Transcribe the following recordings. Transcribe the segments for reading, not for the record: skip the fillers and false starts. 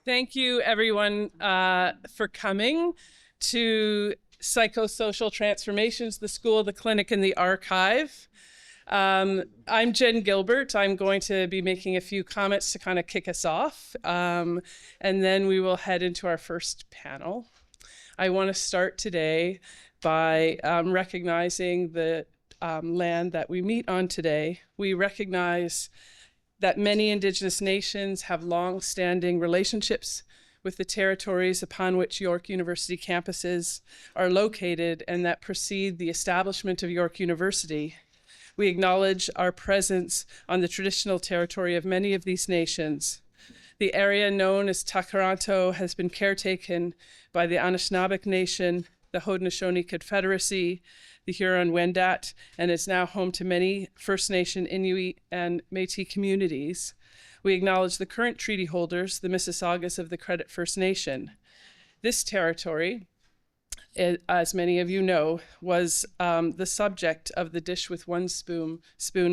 Thank you, everyone, for coming to Psychosocial Transformations, the School, the Clinic, and the Archive. I'm Jen Gilbert. I'm going to be making a few comments to kind of kick us off, and then we will head into our first panel. I want to start today by recognizing the land that we meet on today. We recognize that many Indigenous nations have long-standing relationships with the territories upon which York University campuses are located and that precede the establishment of York University. We acknowledge our presence on the traditional territory of many of these nations. The area known as Takaranto has been caretaken by the Anishinaabeg Nation, the Haudenosaunee Confederacy, the Huron-Wendat, and is now home to many First Nation, Inuit, and Métis communities. We acknowledge the current treaty holders, the Mississaugas of the Credit First Nation. This territory, as many of you know, was the subject of the Dish with One Spoon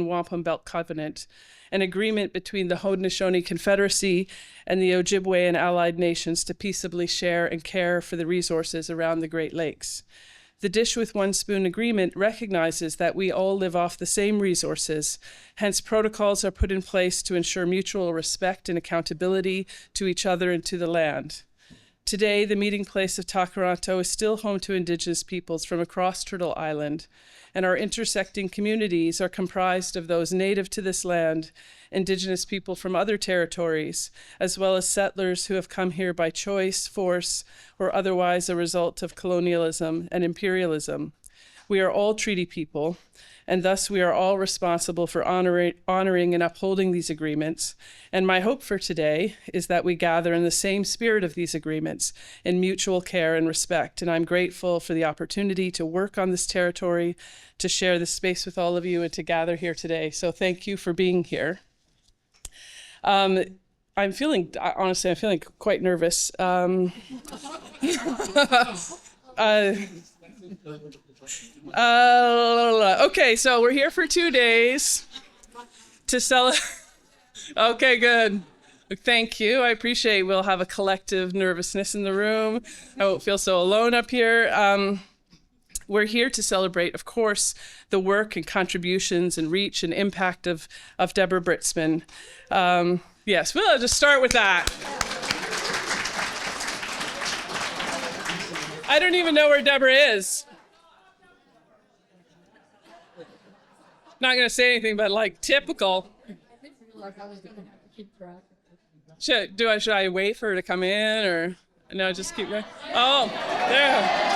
Wampum Belt Covenant, an agreement between the Haudenosaunee Confederacy and the Ojibwe and allied nations to peaceably share and care for the resources around the Great Lakes. The Dish with One Spoon agreement recognizes that we all live off the same resources, hence protocols are put in place to ensure mutual respect and accountability to each other and to the land. Today, the meeting place of Takaranto is still home to Indigenous peoples from across Turtle Island, and our intersecting communities are comprised of those native to this land, Indigenous people from other territories, as well as settlers who have come here by choice, force, or otherwise a result of colonialism and imperialism. We are all treaty people, and thus we are all responsible for honoring and upholding these agreements. And my hope for today is that we gather in the same spirit of these agreements, in mutual care and respect. And I'm grateful for the opportunity to work on this territory, to share this space with all of you, and to gather here today. So thank you for being here. I'm feeling quite nervous. Okay, so we're here for 2 days to celebrate. Okay, good. Thank you. I appreciate we'll have a collective nervousness in the room. I won't feel so alone up here. We're here to celebrate, of course, the work and contributions and reach and impact of Deborah Britzman. Yes, we'll just start with that. I don't even know where Deborah is. Not going to say anything, but like typical. Should I wait for her to come in, or no, just keep going? Oh, there.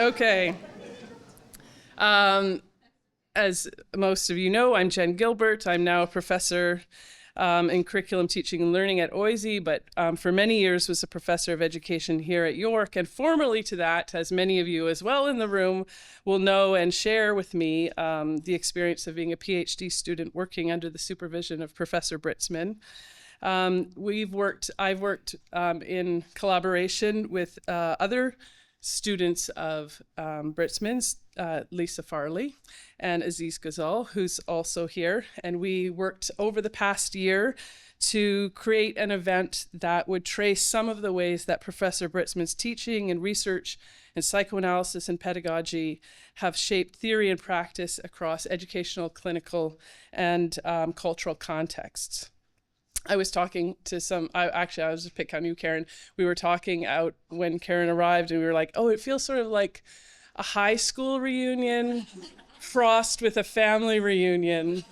Okay. As most of you know, I'm Jen Gilbert. I'm now a professor in curriculum teaching and learning at OISE, but for many years was a professor of education here at York. And formerly to that, as many of you as well in the room will know and share with me, the experience of being a PhD student working under the supervision of Professor Britzman. I've worked in collaboration with other students of Britzman's, Lisa Farley and Aziz Ghazal, who's also here. And we worked over the past year to create an event that would trace some of the ways that Professor Britzman's teaching and research and psychoanalysis and pedagogy have shaped theory and practice across educational, clinical, and cultural contexts. I was talking to I was just picking on you, Karen. We were talking out when Karen arrived, and we were like, oh, it feels sort of like a high school reunion crossed with a family reunion.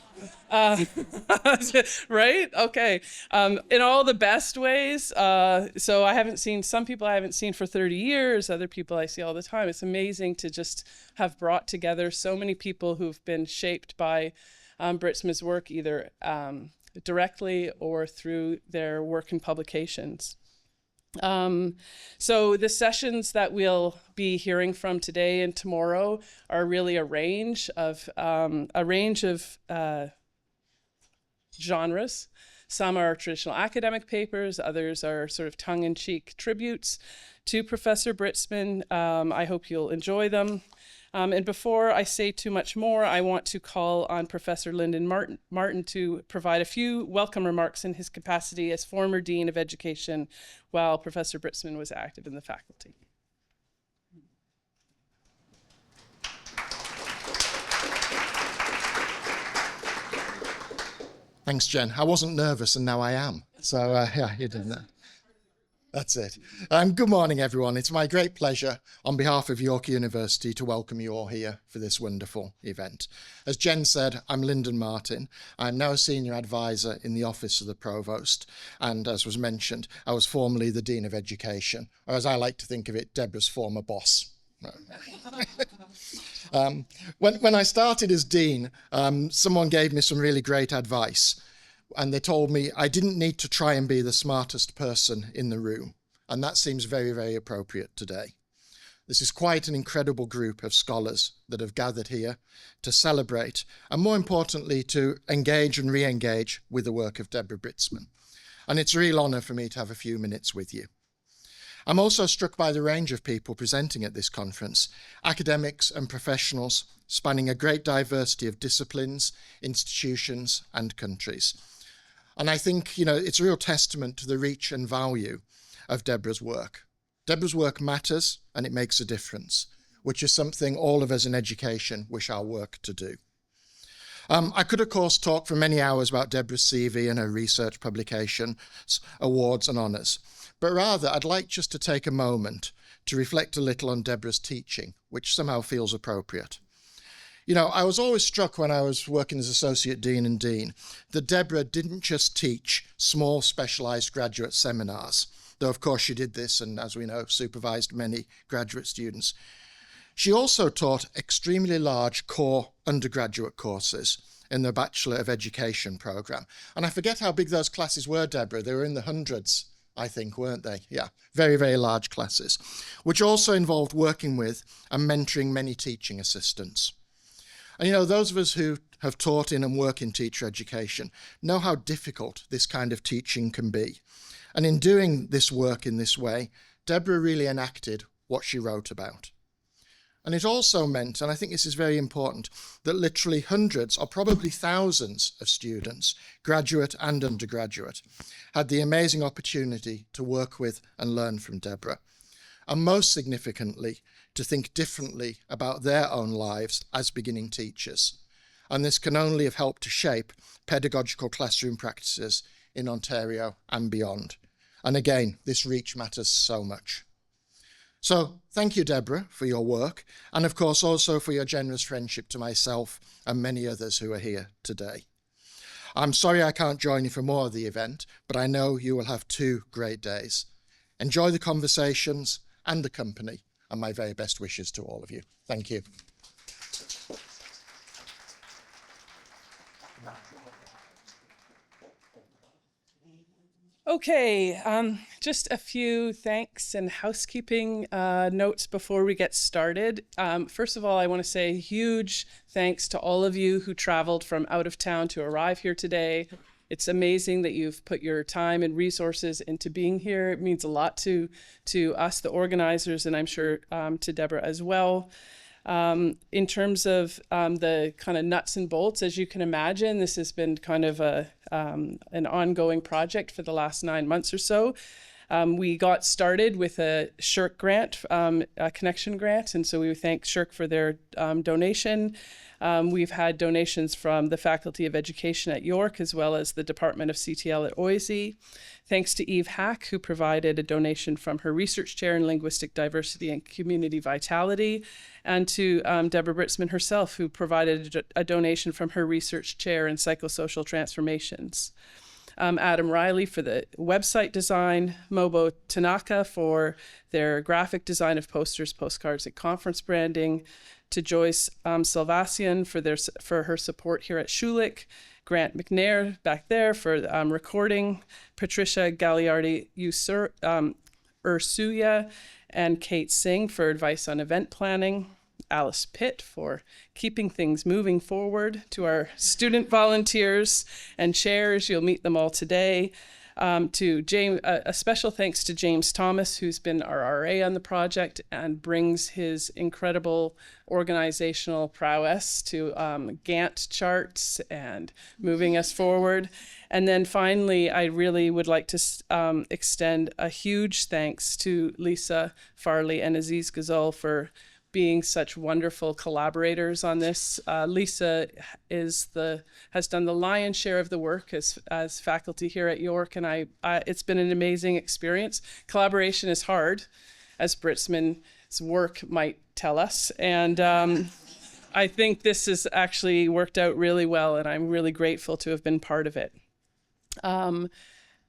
Right? Okay. In all the best ways. So I haven't seen some people I haven't seen for 30 years, other people I see all the time. It's amazing to just have brought together so many people who've been shaped by Britzman's work, either directly or through their work and publications. So the sessions that we'll be hearing from today and tomorrow are really a range of genres. Some are traditional academic papers, others are sort of tongue-in-cheek tributes to Professor Britzman. I hope you'll enjoy them. And before I say too much more, I want to call on Professor Lyndon Martin to provide a few welcome remarks in his capacity as former Dean of Education while Professor Britzman was active in the faculty. Thanks, Jen. I wasn't nervous and now I am. So yeah, you did that. That's it. Good morning, everyone. It's my great pleasure on behalf of York University to welcome you all here for this wonderful event. As Jen said, I'm Lyndon Martin. I'm now a senior advisor in the Office of the Provost. And as was mentioned, I was formerly the Dean of Education, or as I like to think of it, Deborah's former boss. When I started as Dean, someone gave me some really great advice. And they told me I didn't need to try and be the smartest person in the room. And that seems very, very appropriate today. This is quite an incredible group of scholars that have gathered here to celebrate, and more importantly, to engage and re-engage with the work of Deborah Britzman. And it's a real honor for me to have a few minutes with you. I'm also struck by the range of people presenting at this conference, academics and professionals spanning a great diversity of disciplines, institutions, and countries. And I think, it's a real testament to the reach and value of Deborah's work. Deborah's work matters and it makes a difference, which is something all of us in education wish our work to do. I could, of course, talk for many hours about Deborah's CV and her research publications, awards and honours, but rather I'd like just to take a moment to reflect a little on Deborah's teaching, which somehow feels appropriate. I was always struck when I was working as Associate Dean and Dean that Deborah didn't just teach small specialised graduate seminars, though of course she did this and, as we know, supervised many graduate students. She also taught extremely large core undergraduate courses in the Bachelor of Education programme. And I forget how big those classes were, Deborah. They were in the hundreds, I think, weren't they? Yeah, very, very large classes, which also involved working with and mentoring many teaching assistants. And those of us who have taught in and work in teacher education know how difficult this kind of teaching can be. And in doing this work in this way, Deborah really enacted what she wrote about. And it also meant, and I think this is very important, that literally hundreds or probably thousands of students, graduate and undergraduate, had the amazing opportunity to work with and learn from Deborah. And most significantly, to think differently about their own lives as beginning teachers. And this can only have helped to shape pedagogical classroom practices in Ontario and beyond. And again, this reach matters so much. So thank you, Deborah, for your work, and of course also for your generous friendship to myself and many others who are here today. I'm sorry I can't join you for more of the event, but I know you will have 2 great days. Enjoy the conversations and the company, and my very best wishes to all of you. Thank you. Okay, just a few thanks and housekeeping notes before we get started. First of all, I want to say huge thanks to all of you who traveled from out of town to arrive here today. It's amazing that you've put your time and resources into being here. It means a lot to us, the organizers, and I'm sure to Deborah as well. In terms of the kind of nuts and bolts, as you can imagine, this has been kind of an ongoing project for the last 9 months or so. We got started with a SSHRC grant, a connection grant, and so we thank SSHRC for their donation. We've had donations from the Faculty of Education at York, as well as the Department of CTL at OISE. Thanks to Eve Hack, who provided a donation from her research chair in linguistic diversity and community vitality, and to Deborah Britzman herself, who provided a donation from her research chair in psychosocial transformations. Adam Riley for the website design, Mobo Tanaka for their graphic design of posters, postcards, and conference branding, to Joyce Salvasian for her support here at Schulich, Grant McNair back there for recording, Patricia Gagliardi Ursuya, and Kate Singh for advice on event planning, Alice Pitt for keeping things moving forward, to our student volunteers and chairs, you'll meet them all today, To James, a special thanks to James Thomas, who's been our RA on the project and brings his incredible organizational prowess to Gantt charts and moving us forward. And then finally, I really would like to extend a huge thanks to Lisa Farley and Aziz Ghazal for being such wonderful collaborators on this. Lisa has done the lion's share of the work as faculty here at York, and it's been an amazing experience. Collaboration is hard, as Britzman's work might tell us, and I think this has actually worked out really well, and I'm really grateful to have been part of it.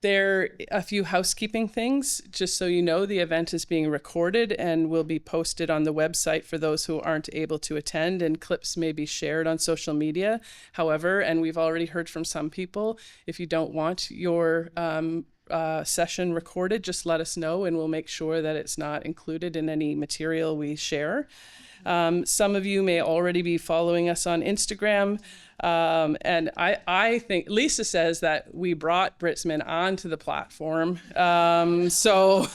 There are a few housekeeping things. Just so you know, the event is being recorded and will be posted on the website for those who aren't able to attend, and clips may be shared on social media. However, and we've already heard from some people, if you don't want your session recorded, just let us know and we'll make sure that it's not included in any material we share. Some of you may already be following us on Instagram. And I think Lisa says that we brought Britzman onto the platform. So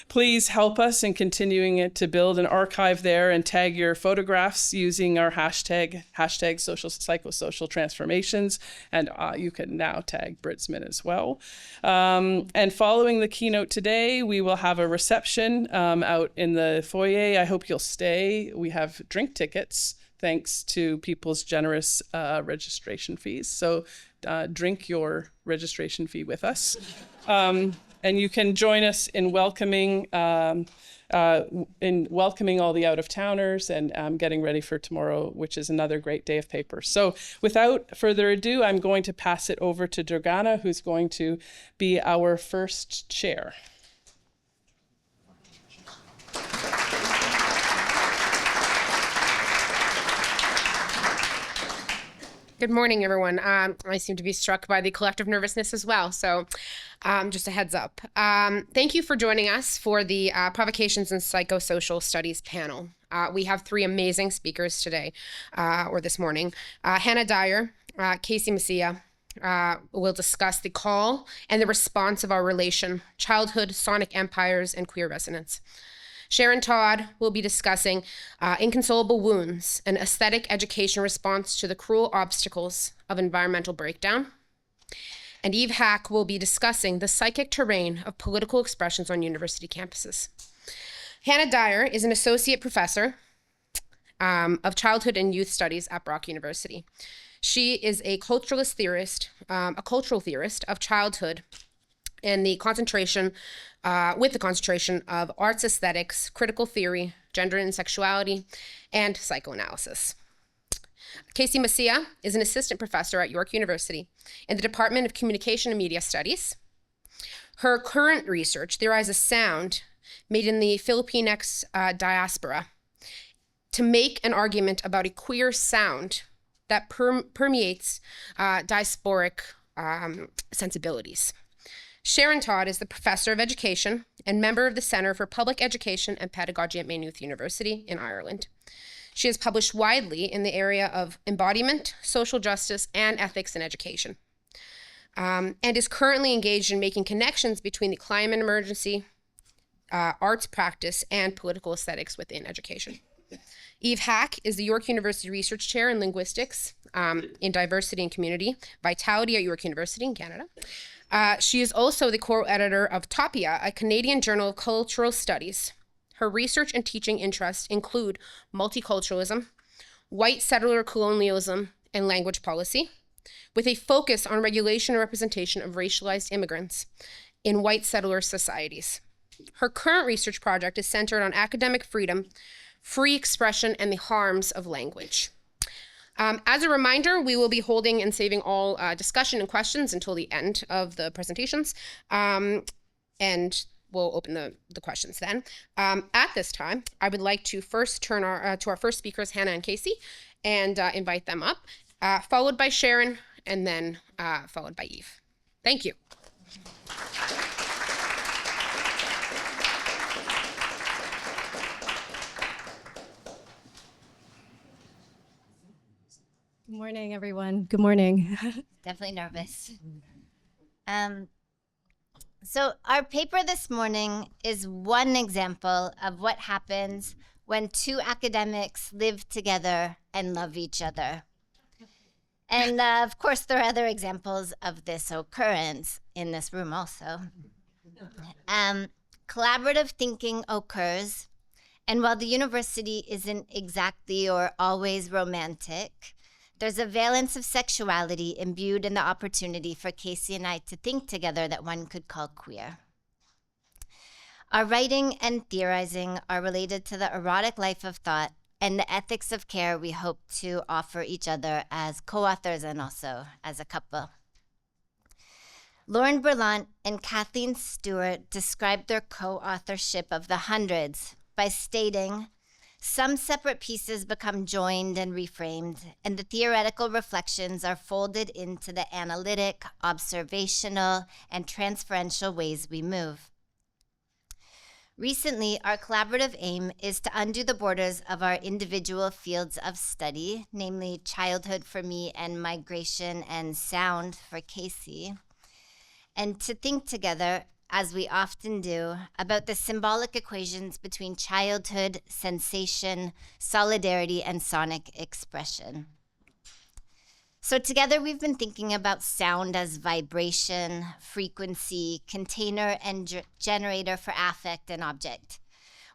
please help us in continuing it to build an archive there and tag your photographs using our hashtag psychosocial transformations. And you can now tag Britzman as well. And following the keynote today, we will have a reception out in the foyer. I hope you'll stay. We have drink tickets, thanks to people's generous registration fees. So drink your registration fee with us. And you can join us in welcoming all the out-of-towners and getting ready for tomorrow, which is another great day of paper. So without further ado, I'm going to pass it over to Durgana, who's going to be our first chair. Good morning, everyone. I seem to be struck by the collective nervousness as well, so just a heads up. Thank you for joining us for the Provocations in Psychosocial Studies panel. We have three amazing speakers today, or this morning. Hannah Dyer, Casey Messia will discuss the call and the response of our relation, childhood, sonic empires, and queer resonance. Sharon Todd will be discussing inconsolable wounds, an aesthetic education response to the cruel obstacles of environmental breakdown. And Eve Hack will be discussing the psychic terrain of political expressions on university campuses. Hannah Dyer is an associate professor of childhood and youth studies at Brock University. She is a cultural theorist of childhood and the concentration of arts aesthetics, critical theory, gender and sexuality, and psychoanalysis. Casey Messia is an assistant professor at York University in the Department of Communication and Media Studies. Her current research theorizes sound made in the Filipinx diaspora to make an argument about a queer sound that permeates diasporic sensibilities. Sharon Todd is the professor of education and member of the Center for Public Education and Pedagogy at Maynooth University in Ireland. She has published widely in the area of embodiment, social justice, and ethics in education, and is currently engaged in making connections between the climate emergency, arts practice, and political aesthetics within education. Eve Hack is the York University Research Chair in Linguistics in Diversity and Community Vitality at York University in Canada. She is also the co-editor of Topia, a Canadian journal of cultural studies. Her research and teaching interests include multiculturalism, white settler colonialism, and language policy, with a focus on regulation and representation of racialized immigrants in white settler societies. Her current research project is centered on academic freedom, free expression, and the harms of language. As a reminder, we will be holding and saving all discussion and questions until the end of the presentations, and we'll open the questions then. At this time, I would like to first turn to our first speakers, Hannah and Casey, and invite them up, followed by Sharon, and then followed by Eve. Thank you. Good morning, everyone. Good morning. Definitely nervous. So our paper this morning is one example of what happens when two academics live together and love each other. And of course, there are other examples of this occurrence in this room also. Collaborative thinking occurs, and while the university isn't exactly or always romantic, there's a valence of sexuality imbued in the opportunity for Casey and I to think together that one could call queer. Our writing and theorizing are related to the erotic life of thought and the ethics of care we hope to offer each other as co-authors and also as a couple. Lauren Berlant and Kathleen Stewart described their co-authorship of The Hundreds by stating, "Some separate pieces become joined and reframed, and the theoretical reflections are folded into the analytic, observational, and transferential ways we move." Recently, our collaborative aim is to undo the borders of our individual fields of study, namely childhood for me and migration and sound for Casey, and to think together, as we often do, about the symbolic equations between childhood, sensation, solidarity, and sonic expression. So together we've been thinking about sound as vibration, frequency, container, and generator for affect and object.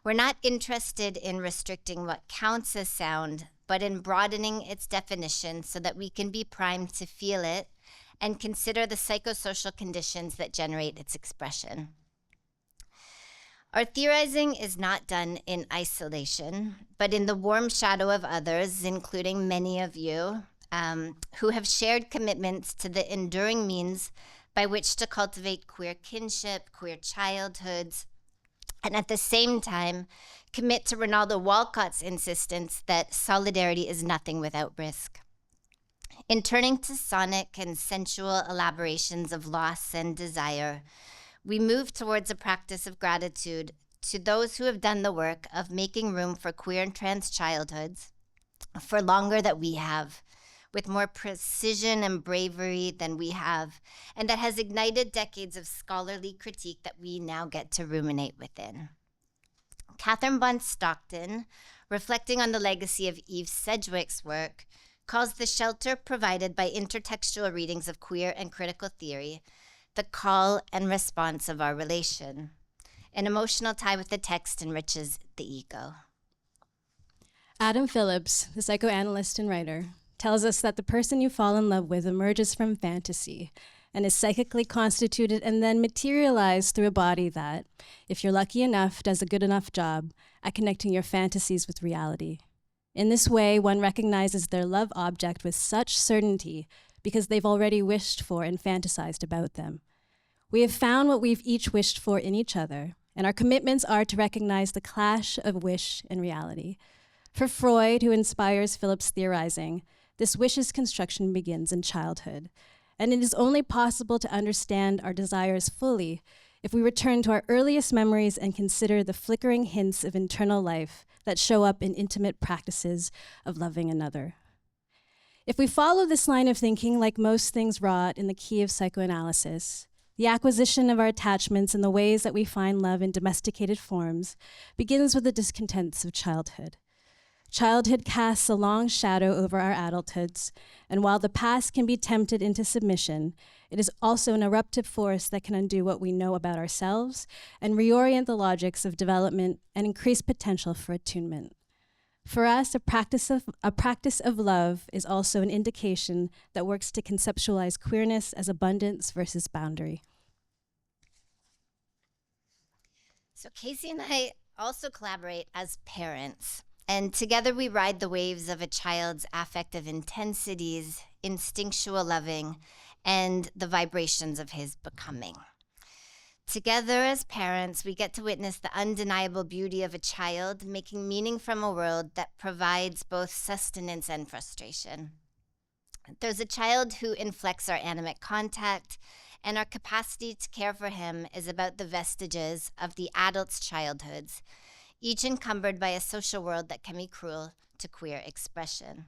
We're not interested in restricting what counts as sound, but in broadening its definition so that we can be primed to feel it and consider the psychosocial conditions that generate its expression. Our theorizing is not done in isolation, but in the warm shadow of others, including many of you, who have shared commitments to the enduring means by which to cultivate queer kinship, queer childhoods, and at the same time commit to Ronaldo Walcott's insistence that solidarity is nothing without risk. In turning to sonic and sensual elaborations of loss and desire, we move towards a practice of gratitude to those who have done the work of making room for queer and trans childhoods for longer than we have, with more precision and bravery than we have, and that has ignited decades of scholarly critique that we now get to ruminate within. Catherine Bond Stockton, reflecting on the legacy of Eve Sedgwick's work, calls the shelter provided by intertextual readings of queer and critical theory the call and response of our relation. An emotional tie with the text enriches the ego. Adam Phillips, the psychoanalyst and writer, tells us that the person you fall in love with emerges from fantasy and is psychically constituted and then materialized through a body that, if you're lucky enough, does a good enough job at connecting your fantasies with reality. In this way, one recognizes their love object with such certainty because they've already wished for and fantasized about them. We have found what we've each wished for in each other, and our commitments are to recognize the clash of wish and reality. For Freud, who inspires Phillips' theorizing, this wish's construction begins in childhood, and it is only possible to understand our desires fully if we return to our earliest memories and consider the flickering hints of internal life that show up in intimate practices of loving another. If we follow this line of thinking, like most things wrought in the key of psychoanalysis, the acquisition of our attachments and the ways that we find love in domesticated forms begins with the discontents of childhood. Childhood casts a long shadow over our adulthoods, and while the past can be tempted into submission, it is also an eruptive force that can undo what we know about ourselves and reorient the logics of development and increase potential for attunement. For us, a practice of love is also an indication that works to conceptualize queerness as abundance versus boundary. So Casey and I also collaborate as parents. And together we ride the waves of a child's affective intensities, instinctual loving, and the vibrations of his becoming. Together as parents, we get to witness the undeniable beauty of a child making meaning from a world that provides both sustenance and frustration. There's a child who inflects our animate contact, and our capacity to care for him is about the vestiges of the adult's childhoods, each encumbered by a social world that can be cruel to queer expression.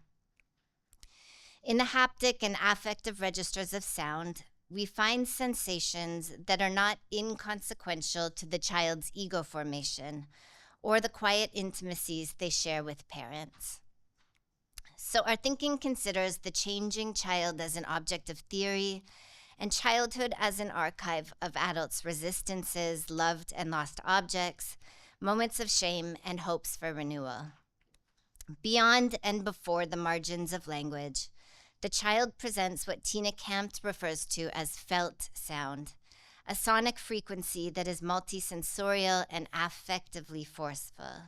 In the haptic and affective registers of sound, we find sensations that are not inconsequential to the child's ego formation or the quiet intimacies they share with parents. So our thinking considers the changing child as an object of theory and childhood as an archive of adults' resistances, loved and lost objects, moments of shame, and hopes for renewal. Beyond and before the margins of language, the child presents what Tina Kampt refers to as felt sound, a sonic frequency that is multisensorial and affectively forceful.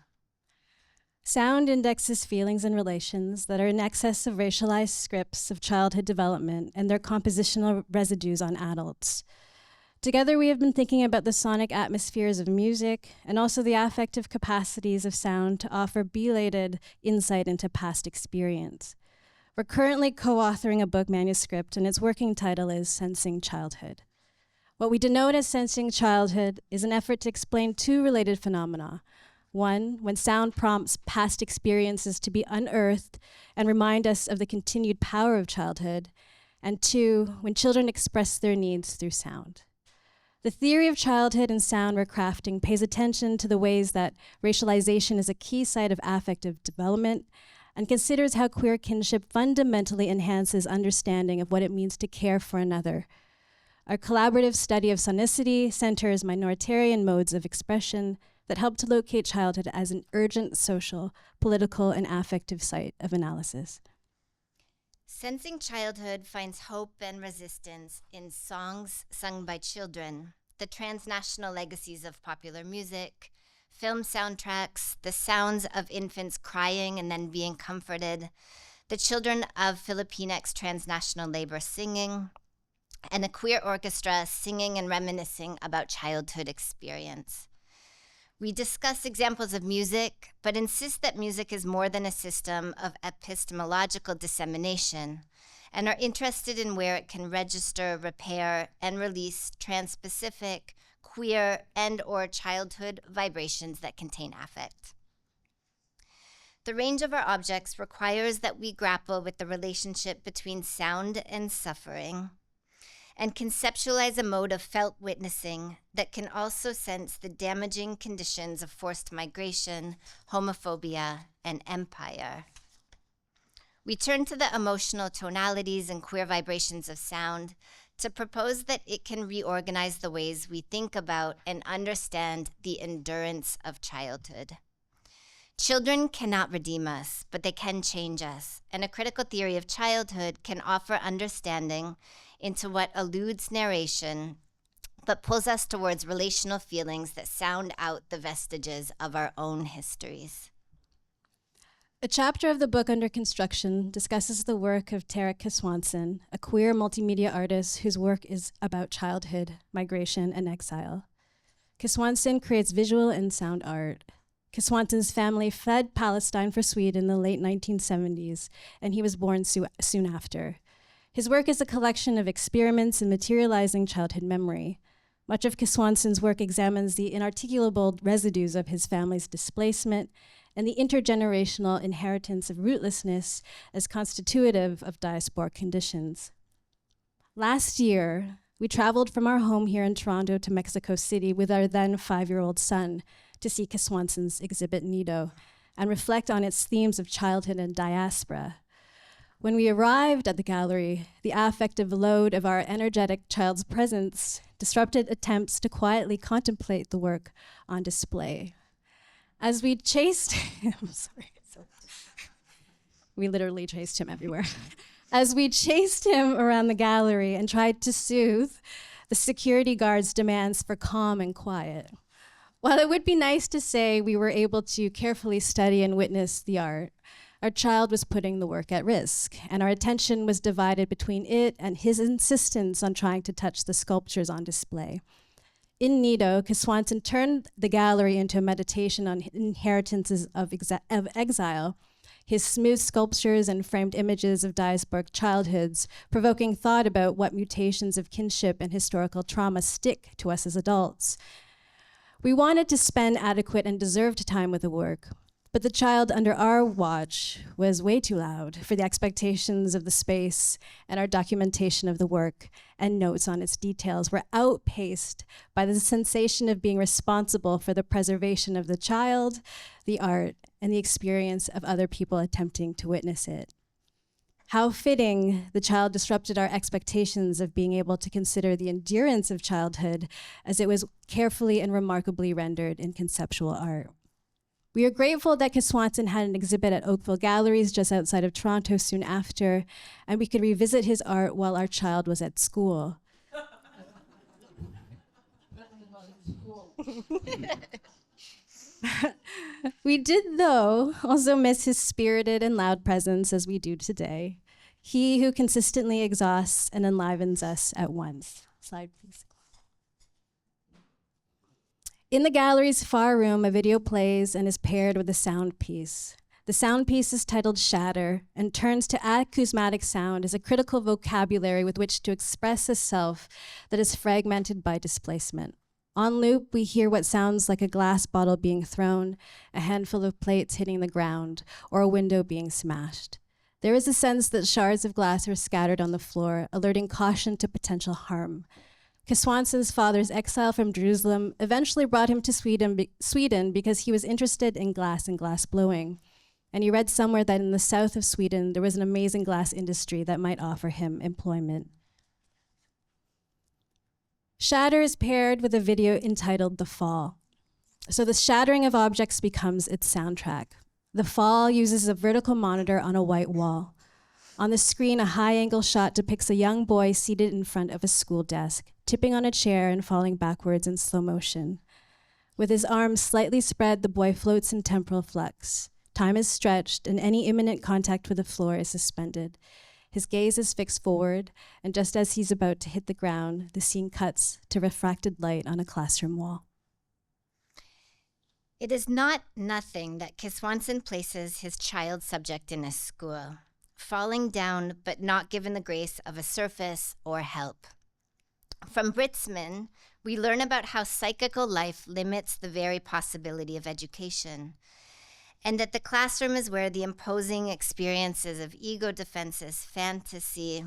Sound indexes feelings and relations that are in excess of racialized scripts of childhood development and their compositional residues on adults. Together, we have been thinking about the sonic atmospheres of music and also the affective capacities of sound to offer belated insight into past experience. We're currently co-authoring a book manuscript, and its working title is Sensing Childhood. What we denote as sensing childhood is an effort to explain two related phenomena. One, when sound prompts past experiences to be unearthed and remind us of the continued power of childhood. And two, when children express their needs through sound. The theory of childhood and sound recrafting pays attention to the ways that racialization is a key site of affective development and considers how queer kinship fundamentally enhances understanding of what it means to care for another. Our collaborative study of sonicity centers minoritarian modes of expression that help to locate childhood as an urgent social, political, and affective site of analysis. Sensing Childhood finds hope and resistance in songs sung by children, the transnational legacies of popular music, film soundtracks, the sounds of infants crying and then being comforted, the children of Filipinx transnational labor singing, and a queer orchestra singing and reminiscing about childhood experience. We discuss examples of music, but insist that music is more than a system of epistemological dissemination, and are interested in where it can register, repair, and release trans-specific, queer, and/or childhood vibrations that contain affect. The range of our objects requires that we grapple with the relationship between sound and suffering, and conceptualize a mode of felt witnessing that can also sense the damaging conditions of forced migration, homophobia, and empire. We turn to the emotional tonalities and queer vibrations of sound to propose that it can reorganize the ways we think about and understand the endurance of childhood. Children cannot redeem us, but they can change us, and a critical theory of childhood can offer understanding into what eludes narration, but pulls us towards relational feelings that sound out the vestiges of our own histories. A chapter of the book under construction discusses the work of Tara Kiswanson, a queer multimedia artist whose work is about childhood, migration, and exile. Kiswanson creates visual and sound art. Kiswanson's family fled Palestine for Sweden in the late 1970s, and he was born soon after. His work is a collection of experiments in materializing childhood memory. Much of Kiswanson's work examines the inarticulable residues of his family's displacement and the intergenerational inheritance of rootlessness as constitutive of diasporic conditions. Last year, we traveled from our home here in Toronto to Mexico City with our then 5-year-old son to see Kiswanson's exhibit Nido and reflect on its themes of childhood and diaspora. When we arrived at the gallery, the affective load of our energetic child's presence disrupted attempts to quietly contemplate the work on display. As we chased him, we literally chased him everywhere. As we chased him around the gallery and tried to soothe the security guard's demands for calm and quiet. While it would be nice to say we were able to carefully study and witness the art, our child was putting the work at risk, and our attention was divided between it and his insistence on trying to touch the sculptures on display. In Nido, Kiswanson turned the gallery into a meditation on inheritances of exile, his smooth sculptures and framed images of diasporic childhoods, provoking thought about what mutations of kinship and historical trauma stick to us as adults. We wanted to spend adequate and deserved time with the work, But the child under our watch was way too loud for the expectations of the space, and our documentation of the work and notes on its details were outpaced by the sensation of being responsible for the preservation of the child, the art, and the experience of other people attempting to witness it. How fitting the child disrupted our expectations of being able to consider the endurance of childhood as it was carefully and remarkably rendered in conceptual art. We are grateful that Kiswanson had an exhibit at Oakville Galleries just outside of Toronto soon after, and we could revisit his art while our child was at school. We did, though, also miss his spirited and loud presence as we do today. He who consistently exhausts and enlivens us at once. Slide, please. In the gallery's far room, a video plays and is paired with a sound piece. The sound piece is titled Shatter and turns to acousmatic sound as a critical vocabulary with which to express a self that is fragmented by displacement. On loop, we hear what sounds like a glass bottle being thrown, a handful of plates hitting the ground, or a window being smashed. There is a sense that shards of glass are scattered on the floor, alerting caution to potential harm. Kiswanson's father's exile from Jerusalem eventually brought him to Sweden because he was interested in glass and glass blowing. And he read somewhere that in the south of Sweden, there was an amazing glass industry that might offer him employment. Shatter is paired with a video entitled The Fall. So the shattering of objects becomes its soundtrack. The Fall uses a vertical monitor on a white wall. On the screen, a high-angle shot depicts a young boy seated in front of a school desk, tipping on a chair and falling backwards in slow motion. With his arms slightly spread, the boy floats in temporal flux. Time is stretched, and any imminent contact with the floor is suspended. His gaze is fixed forward, and just as he's about to hit the ground, the scene cuts to refracted light on a classroom wall. It is not nothing that Kiswanson places his child subject in a school, falling down but not given the grace of a surface or help. From Britzman, we learn about how psychical life limits the very possibility of education, and that the classroom is where the imposing experiences of ego defenses, fantasy,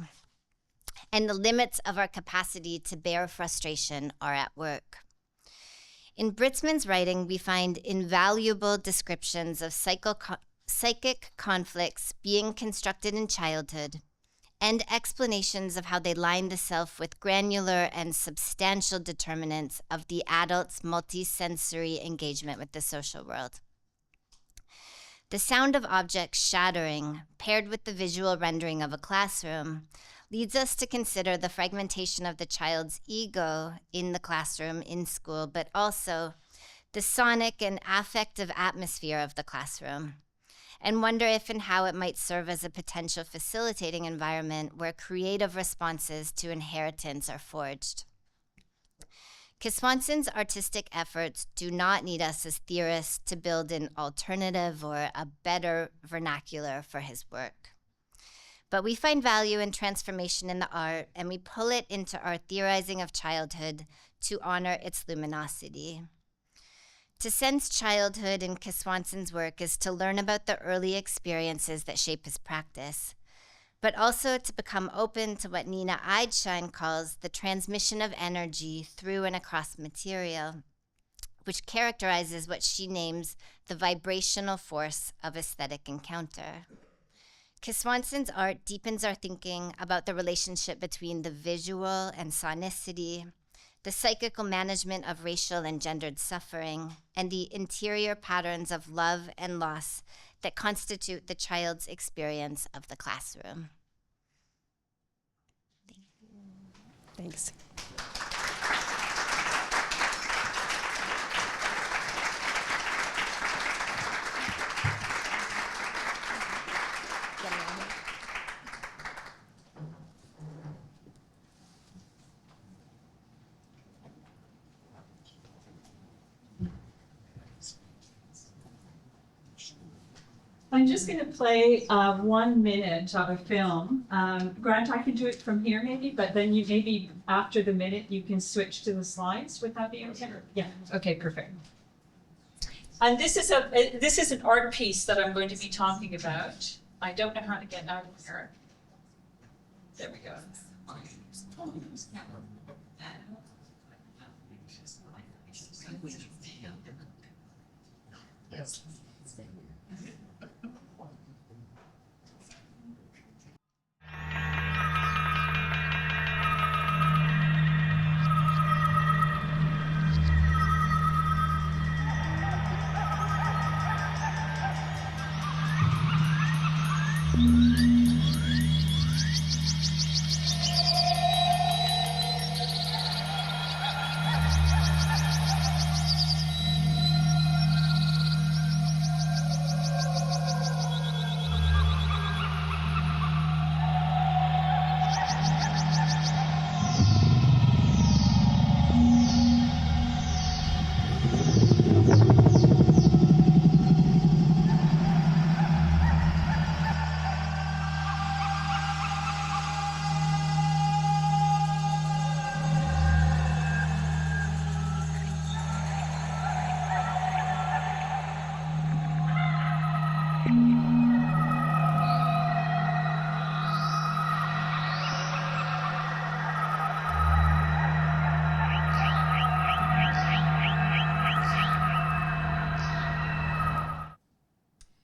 and the limits of our capacity to bear frustration are at work. In Britzman's writing, we find invaluable descriptions of psychic conflicts being constructed in childhood, and explanations of how they line the self with granular and substantial determinants of the adult's multisensory engagement with the social world. The sound of objects shattering, paired with the visual rendering of a classroom, leads us to consider the fragmentation of the child's ego in the classroom, in school, but also the sonic and affective atmosphere of the classroom, and wonder if and how it might serve as a potential facilitating environment where creative responses to inheritance are forged. Kiswanson's artistic efforts do not need us as theorists to build an alternative or a better vernacular for his work. But we find value in transformation in the art, and we pull it into our theorizing of childhood to honor its luminosity. To sense childhood in Kiswanson's work is to learn about the early experiences that shape his practice, but also to become open to what Nina Eidshine calls the transmission of energy through and across material, which characterizes what she names the vibrational force of aesthetic encounter. Kiswanson's art deepens our thinking about the relationship between the visual and sonicity, the psychical management of racial and gendered suffering, and the interior patterns of love and loss that constitute the child's experience of the classroom. Thanks. I'm just going to play 1 minute of a film. Grant, I can do it from here maybe, but then you maybe after the minute you can switch to the slides. Would that be okay? Yeah, okay, perfect. And this is an art piece that I'm going to be talking about. I don't know how to get out of here. There we go.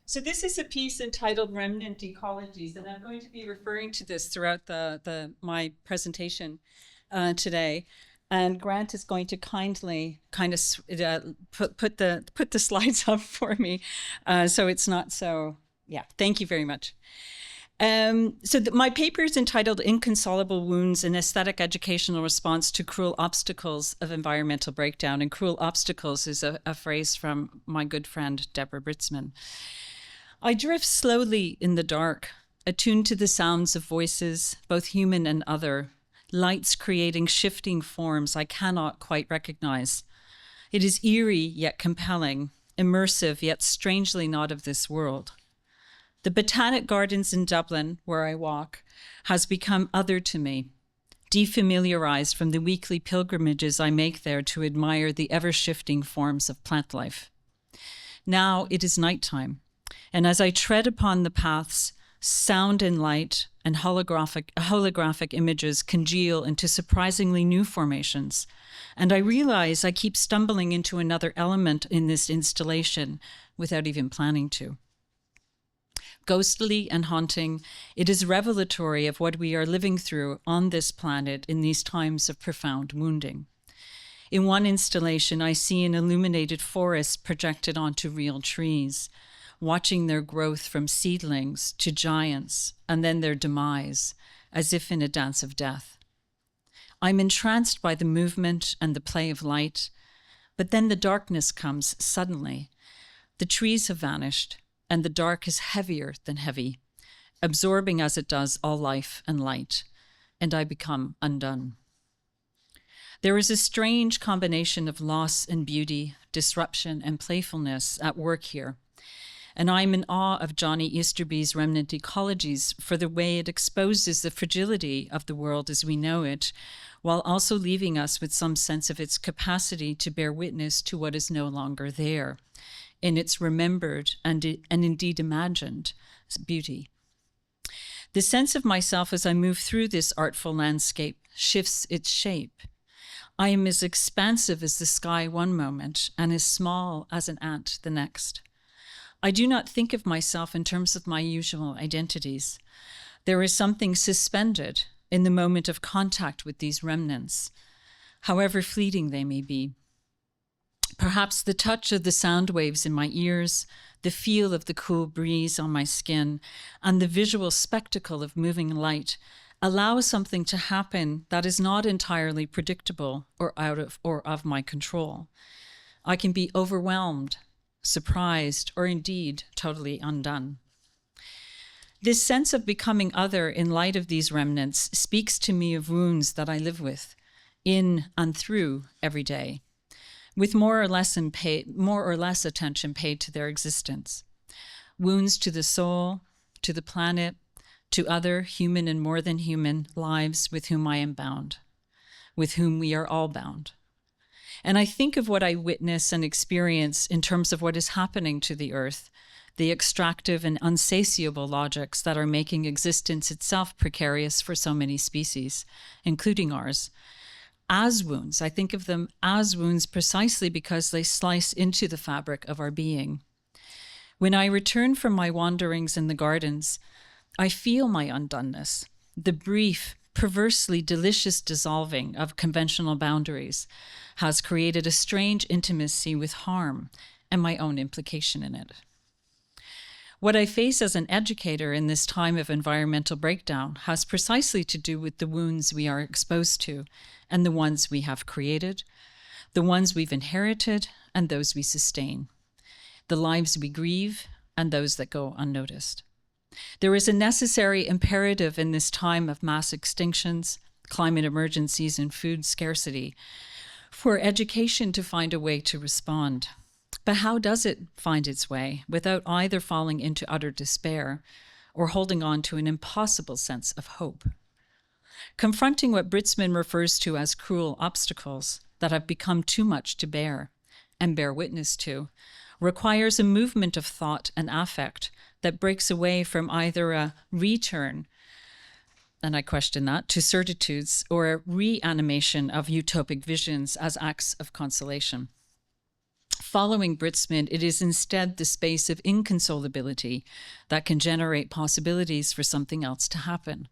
So this is a piece entitled Remnant Ecologies, and I'm going to be referring to this throughout my presentation today. And Grant is going to kindly kind of put the slides up for me, so it's not so. Yeah, thank you very much. My paper is entitled Inconsolable Wounds, an Aesthetic Educational Response to Cruel Obstacles of Environmental Breakdown. And cruel obstacles is a phrase from my good friend, Deborah Britzman. I drift slowly in the dark, attuned to the sounds of voices, both human and other, lights creating shifting forms I cannot quite recognize. It is eerie yet compelling, immersive yet strangely not of this world. The Botanic Gardens in Dublin, where I walk, has become other to me, defamiliarized from the weekly pilgrimages I make there to admire the ever-shifting forms of plant life. Now it is nighttime, and as I tread upon the paths, sound and light and holographic images congeal into surprisingly new formations, and I realize I keep stumbling into another element in this installation without even planning to. Ghostly and haunting, it is revelatory of what we are living through on this planet in these times of profound wounding. In one installation, I see an illuminated forest projected onto real trees, watching their growth from seedlings to giants and then their demise, as if in a dance of death. I'm entranced by the movement and the play of light, but then the darkness comes suddenly. The trees have vanished, and the dark is heavier than heavy, absorbing as it does all life and light, and I become undone. There is a strange combination of loss and beauty, disruption and playfulness at work here, and I'm in awe of Johnny Easterby's Remnant Ecologies for the way it exposes the fragility of the world as we know it, while also leaving us with some sense of its capacity to bear witness to what is no longer there, in its remembered and indeed imagined beauty. The sense of myself as I move through this artful landscape shifts its shape. I am as expansive as the sky one moment and as small as an ant the next. I do not think of myself in terms of my usual identities. There is something suspended in the moment of contact with these remnants, however fleeting they may be. Perhaps the touch of the sound waves in my ears, the feel of the cool breeze on my skin, and the visual spectacle of moving light allow something to happen that is not entirely predictable or out of my control. I can be overwhelmed, surprised, or indeed totally undone. This sense of becoming other in light of these remnants speaks to me of wounds that I live with, in and through every day, with more or less attention paid to their existence. Wounds to the soul, to the planet, to other human and more than human lives with whom I am bound, with whom we are all bound. And I think of what I witness and experience in terms of what is happening to the earth, the extractive and unsatiable logics that are making existence itself precarious for so many species, including ours, as wounds. I think of them as wounds precisely because they slice into the fabric of our being. When I return from my wanderings in the gardens, I feel my undoneness, the brief, perversely delicious dissolving of conventional boundaries has created a strange intimacy with harm and my own implication in it. What I face as an educator in this time of environmental breakdown has precisely to do with the wounds we are exposed to and the ones we have created, the ones we've inherited and those we sustain, the lives we grieve and those that go unnoticed. There is a necessary imperative in this time of mass extinctions, climate emergencies, and food scarcity for education to find a way to respond. But how does it find its way without either falling into utter despair or holding on to an impossible sense of hope? Confronting what Britzman refers to as cruel obstacles that have become too much to bear and bear witness to requires a movement of thought and affect that breaks away from either a return, and I question that, to certitudes or a reanimation of utopic visions as acts of consolation. Following Britzman, it is instead the space of inconsolability that can generate possibilities for something else to happen.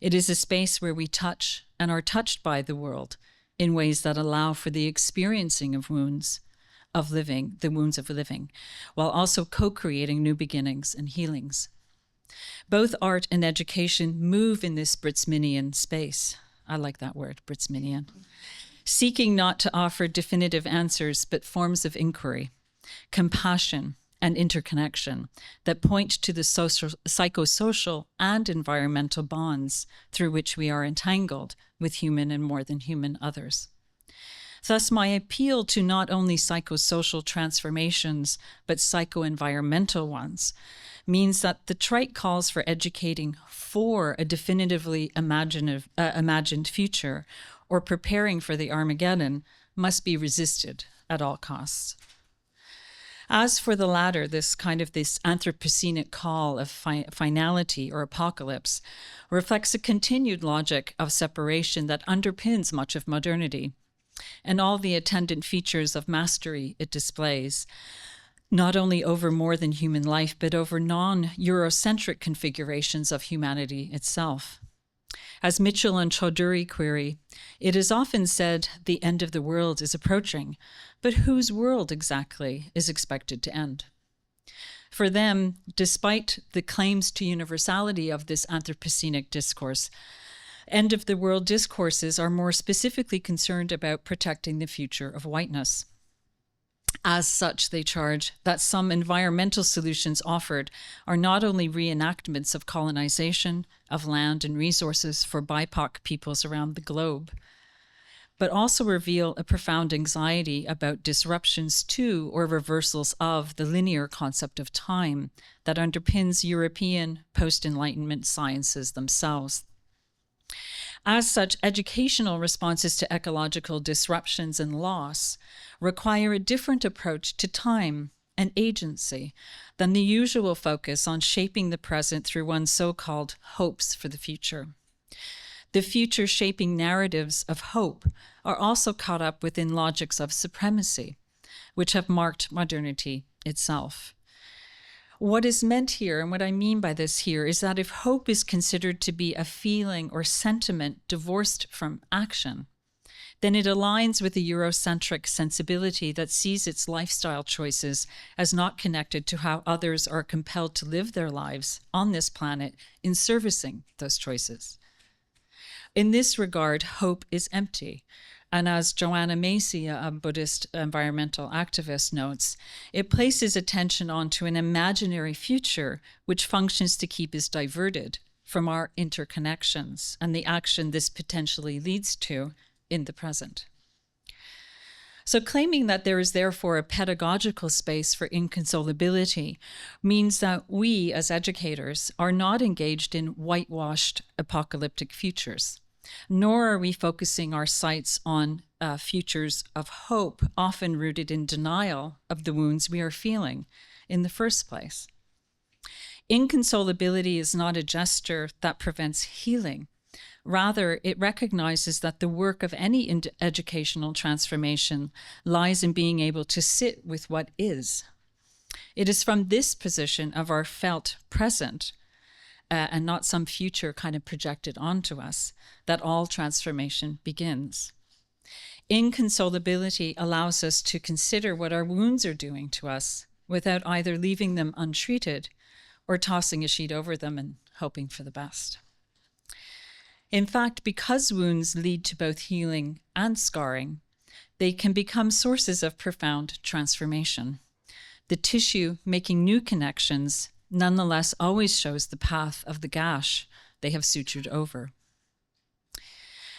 It is a space where we touch and are touched by the world in ways that allow for the experiencing of wounds of living, the wounds of living, while also co-creating new beginnings and healings. Both art and education move in this Britzmanian space. I like that word, Britzmanian. Seeking not to offer definitive answers, but forms of inquiry, compassion, and interconnection that point to the psychosocial and environmental bonds through which we are entangled with human and more than human others. Thus, my appeal to not only psychosocial transformations, but psycho-environmental ones, means that the trite calls for educating for a definitively imagined future or preparing for the Armageddon must be resisted at all costs. As for the latter, this Anthropocenic call of finality or apocalypse reflects a continued logic of separation that underpins much of modernity and all the attendant features of mastery it displays, not only over more than human life, but over non-Eurocentric configurations of humanity itself. As Mitchell and Chaudhuri query, it is often said the end of the world is approaching, but whose world exactly is expected to end? For them, despite the claims to universality of this Anthropocenic discourse, end of the world discourses are more specifically concerned about protecting the future of whiteness. As such, they charge that some environmental solutions offered are not only reenactments of colonization of land and resources for BIPOC peoples around the globe, but also reveal a profound anxiety about disruptions to or reversals of the linear concept of time that underpins European post-Enlightenment sciences themselves. As such, educational responses to ecological disruptions and loss require a different approach to time and agency than the usual focus on shaping the present through one's so-called hopes for the future. The future-shaping narratives of hope are also caught up within logics of supremacy, which have marked modernity itself. What is meant here, and what I mean by this here, is that if hope is considered to be a feeling or sentiment divorced from action, then it aligns with the Eurocentric sensibility that sees its lifestyle choices as not connected to how others are compelled to live their lives on this planet in servicing those choices. In this regard, hope is empty. And as Joanna Macy, a Buddhist environmental activist, notes, it places attention onto an imaginary future which functions to keep us diverted from our interconnections and the action this potentially leads to in the present. So claiming that there is therefore a pedagogical space for inconsolability means that we as educators are not engaged in whitewashed apocalyptic futures, nor are we focusing our sights on futures of hope, often rooted in denial of the wounds we are feeling in the first place. Inconsolability is not a gesture that prevents healing. Rather, it recognizes that the work of any educational transformation lies in being able to sit with what is. It is from this position of our felt present, and not some future kind of projected onto us, that all transformation begins. Inconsolability allows us to consider what our wounds are doing to us without either leaving them untreated or tossing a sheet over them and hoping for the best. In fact, because wounds lead to both healing and scarring, they can become sources of profound transformation. The tissue making new connections nonetheless always shows the path of the gash they have sutured over.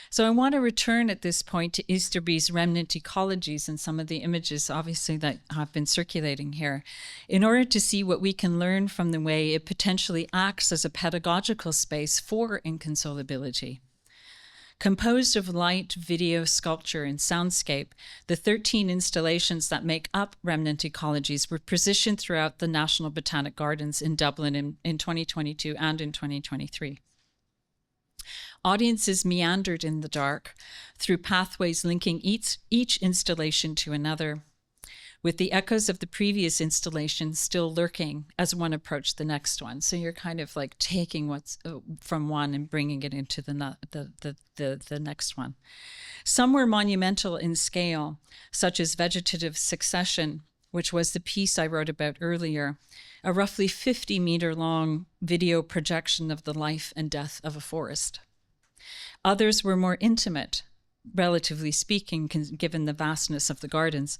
So I want to return at this point to Easterby's remnant ecologies and some of the images, obviously, that have been circulating here, in order to see what we can learn from the way it potentially acts as a pedagogical space for inconsolability. Composed of light, video, sculpture, and soundscape, the 13 installations that make up remnant ecologies were positioned throughout the National Botanic Gardens in Dublin in 2022 and in 2023. Audiences meandered in the dark through pathways linking each installation to another, with the echoes of the previous installation still lurking as one approached the next one. So you're kind of like taking what's from one and bringing it into the next one. Some were monumental in scale, such as Vegetative Succession, which was the piece I wrote about earlier, a roughly 50-meter long video projection of the life and death of a forest. Others were more intimate, relatively speaking, given the vastness of the gardens,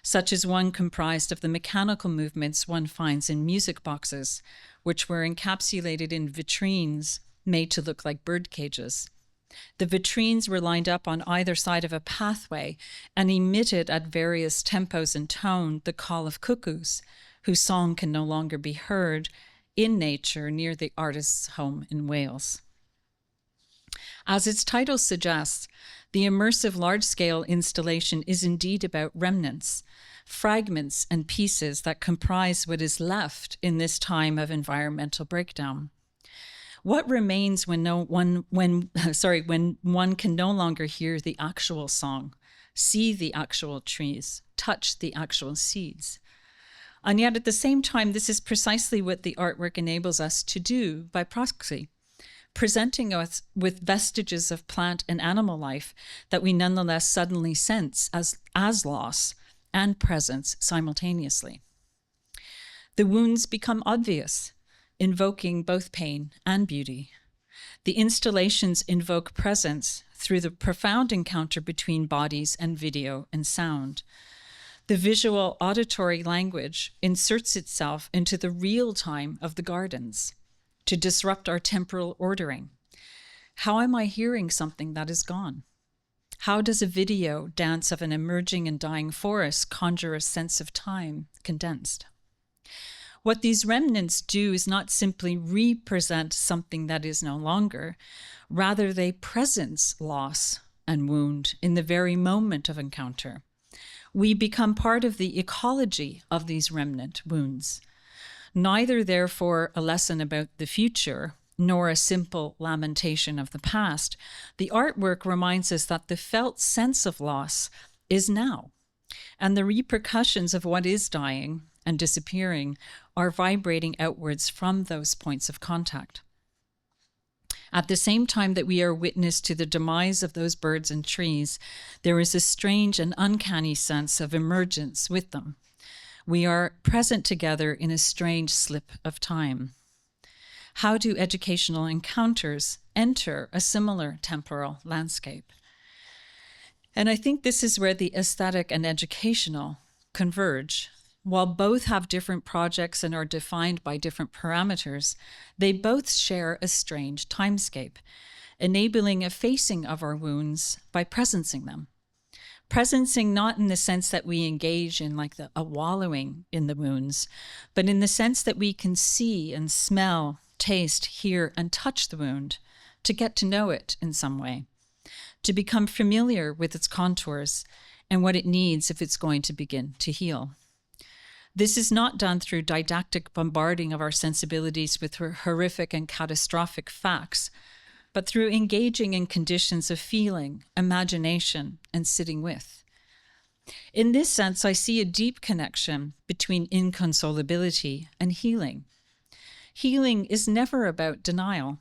such as one comprised of the mechanical movements one finds in music boxes, which were encapsulated in vitrines made to look like bird cages. The vitrines were lined up on either side of a pathway and emitted at various tempos and tone the call of cuckoos, whose song can no longer be heard in nature near the artist's home in Wales. As its title suggests, the immersive large-scale installation is indeed about remnants, fragments and pieces that comprise what is left in this time of environmental breakdown. What remains when one can no longer hear the actual song, see the actual trees, touch the actual seeds? And yet at the same time, this is precisely what the artwork enables us to do by proxy, presenting us with vestiges of plant and animal life that we nonetheless suddenly sense as loss and presence simultaneously. The wounds become obvious, invoking both pain and beauty. The installations invoke presence through the profound encounter between bodies and video and sound. The visual auditory language inserts itself into the real time of the gardens to disrupt our temporal ordering. How am I hearing something that is gone? How does a video dance of an emerging and dying forest conjure a sense of time condensed? What these remnants do is not simply represent something that is no longer, rather they presence loss and wound in the very moment of encounter. We become part of the ecology of these remnant wounds. Neither, therefore, a lesson about the future, nor a simple lamentation of the past, the artwork reminds us that the felt sense of loss is now, and the repercussions of what is dying and disappearing are vibrating outwards from those points of contact. At the same time that we are witness to the demise of those birds and trees, there is a strange and uncanny sense of emergence with them. We are present together in a strange slip of time. How do educational encounters enter a similar temporal landscape? And I think this is where the aesthetic and educational converge. While both have different projects and are defined by different parameters, they both share a strange timescape, enabling a facing of our wounds by presencing them. Presencing not in the sense that we engage in like a wallowing in the wounds, but in the sense that we can see and smell, taste, hear, and touch the wound to get to know it in some way, to become familiar with its contours and what it needs if it's going to begin to heal. This is not done through didactic bombarding of our sensibilities with horrific and catastrophic facts, but through engaging in conditions of feeling, imagination, and sitting with. In this sense, I see a deep connection between inconsolability and healing. Healing is never about denial,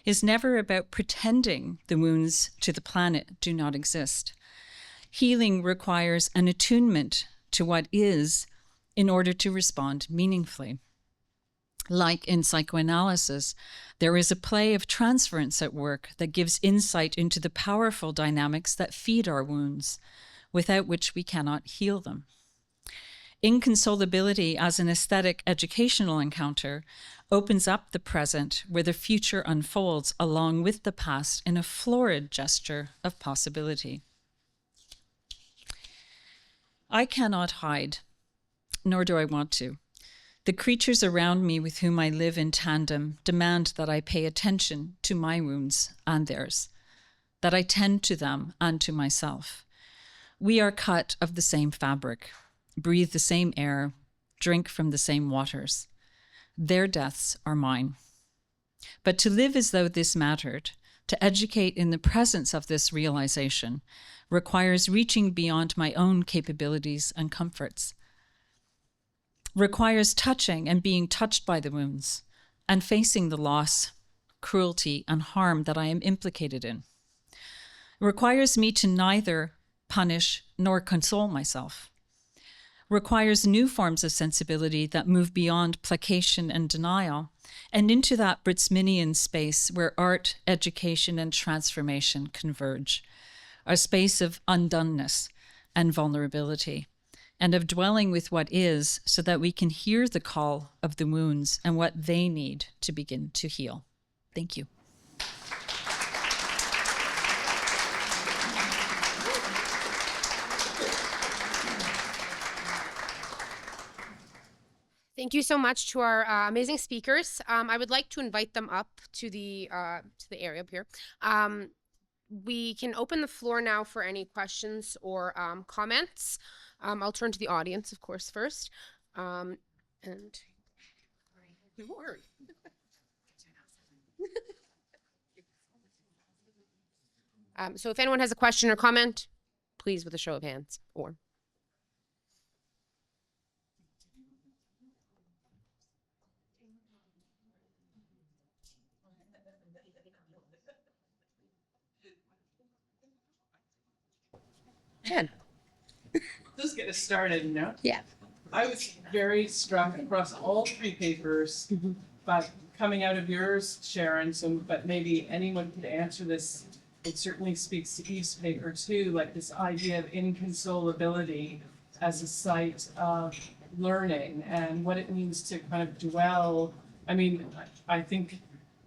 is never about pretending the wounds to the planet do not exist. Healing requires an attunement to what is in order to respond meaningfully. Like in psychoanalysis, there is a play of transference at work that gives insight into the powerful dynamics that feed our wounds, without which we cannot heal them. Inconsolability as an aesthetic educational encounter opens up the present where the future unfolds along with the past in a florid gesture of possibility. I cannot hide, nor do I want to. The creatures around me with whom I live in tandem demand that I pay attention to my wounds and theirs, that I tend to them and to myself. We are cut of the same fabric, breathe the same air, drink from the same waters. Their deaths are mine. But to live as though this mattered, to educate in the presence of this realization, requires reaching beyond my own capabilities and comforts, requires touching and being touched by the wounds, and facing the loss, cruelty, and harm that I am implicated in. It requires me to neither punish nor console myself. Requires new forms of sensibility that move beyond placation and denial and into that Britzminian space where art, education, and transformation converge, a space of undoneness and vulnerability, and of dwelling with what is so that we can hear the call of the wounds and what they need to begin to heal. Thank you. Thank you so much to our amazing speakers. I would like to invite them up to the area up here. We can open the floor now for any questions or comments. I'll turn to the audience, of course, first. And so if anyone has a question or comment, please with a show of hands or. Jen. Just get us started, you know? Yeah. I was very struck across all three papers, but coming out of yours, Sharon, but maybe anyone could answer this. It certainly speaks to Eve's paper too, like this idea of inconsolability as a site of learning and what it means to kind of dwell. I mean, I think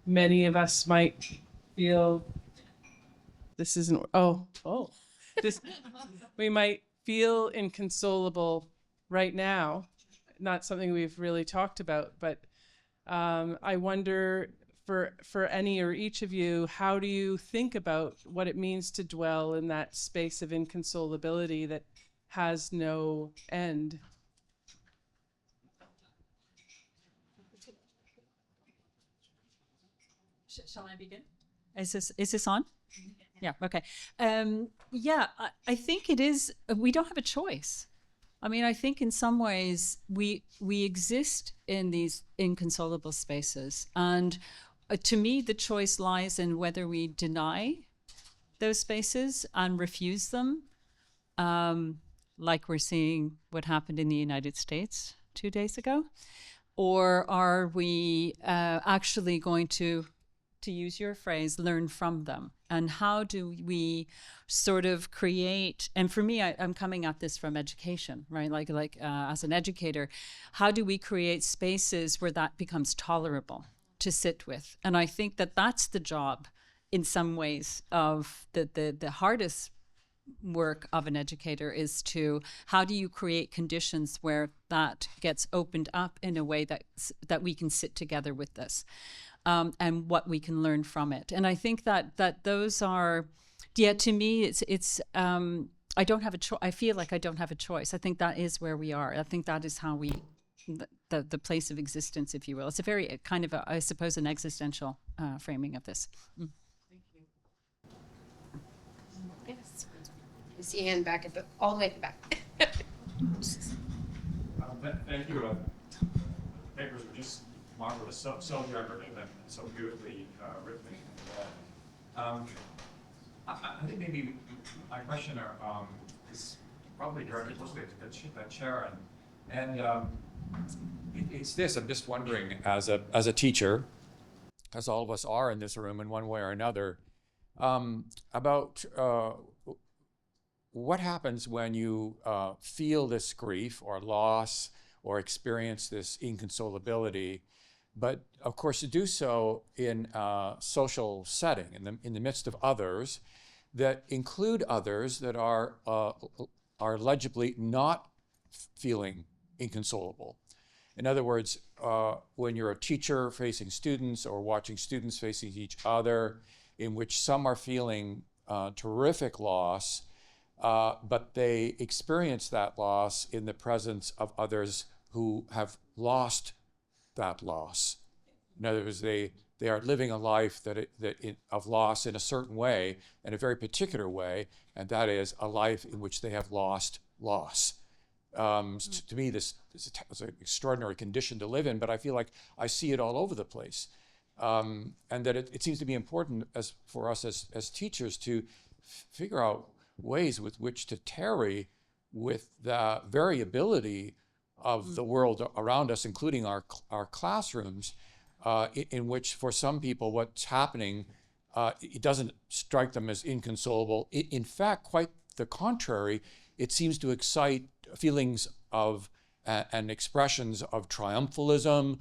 many of us might feel this isn't, this, we might feel inconsolable right now, not something we've really talked about, but I wonder for any or each of you, how do you think about what it means to dwell in that space of inconsolability that has no end? Shall I begin? Is this on? Yeah, okay. I think it is, we don't have a choice. I mean, I think in some ways we exist in these inconsolable spaces. And to me, the choice lies in whether we deny those spaces and refuse them, like we're seeing what happened in the United States 2 days ago, or are we actually going to use your phrase, learn from them? And how do we sort of create, and for me, I'm coming at this from education, right? Like as an educator, how do we create spaces where that becomes tolerable to sit with? And I think that that's the job in some ways of the hardest work of an educator, is to how do you create conditions where that gets opened up in a way that we can sit together with this. And what we can learn from it. And I think that those are Yeah, to me, it's I don't have a choice. I feel like I don't have a choice. I think that is where we are. I think that is how we, the place of existence, if you will. It's a very kind of, I suppose, an existential framing of this. Mm. Yes. You see Anne back at all the way at the back. Thank you. Papers were just marvelous, so divergent and so beautifully written. I think maybe my question is probably directed to the chair, and it's this. I'm just wondering, as a teacher, as all of us are in this room in one way or another, about what happens when you feel this grief or loss or experience this inconsolability, but of course to do so in a social setting, in the midst of others that include others that are legibly not feeling inconsolable. In other words, when you're a teacher facing students or watching students facing each other, in which some are feeling terrific loss, but they experience that loss in the presence of others who have lost that loss. In other words, they are living a life of loss in a certain way, in a very particular way, and that is a life in which they have lost loss. To me, this is an extraordinary condition to live in, but I feel like I see it all over the place. And that it seems to be important for us as teachers to figure out ways with which to tarry with the variability of the world around us, including our classrooms, in which for some people what's happening, it doesn't strike them as inconsolable. In fact, quite the contrary, it seems to excite feelings of and expressions of triumphalism,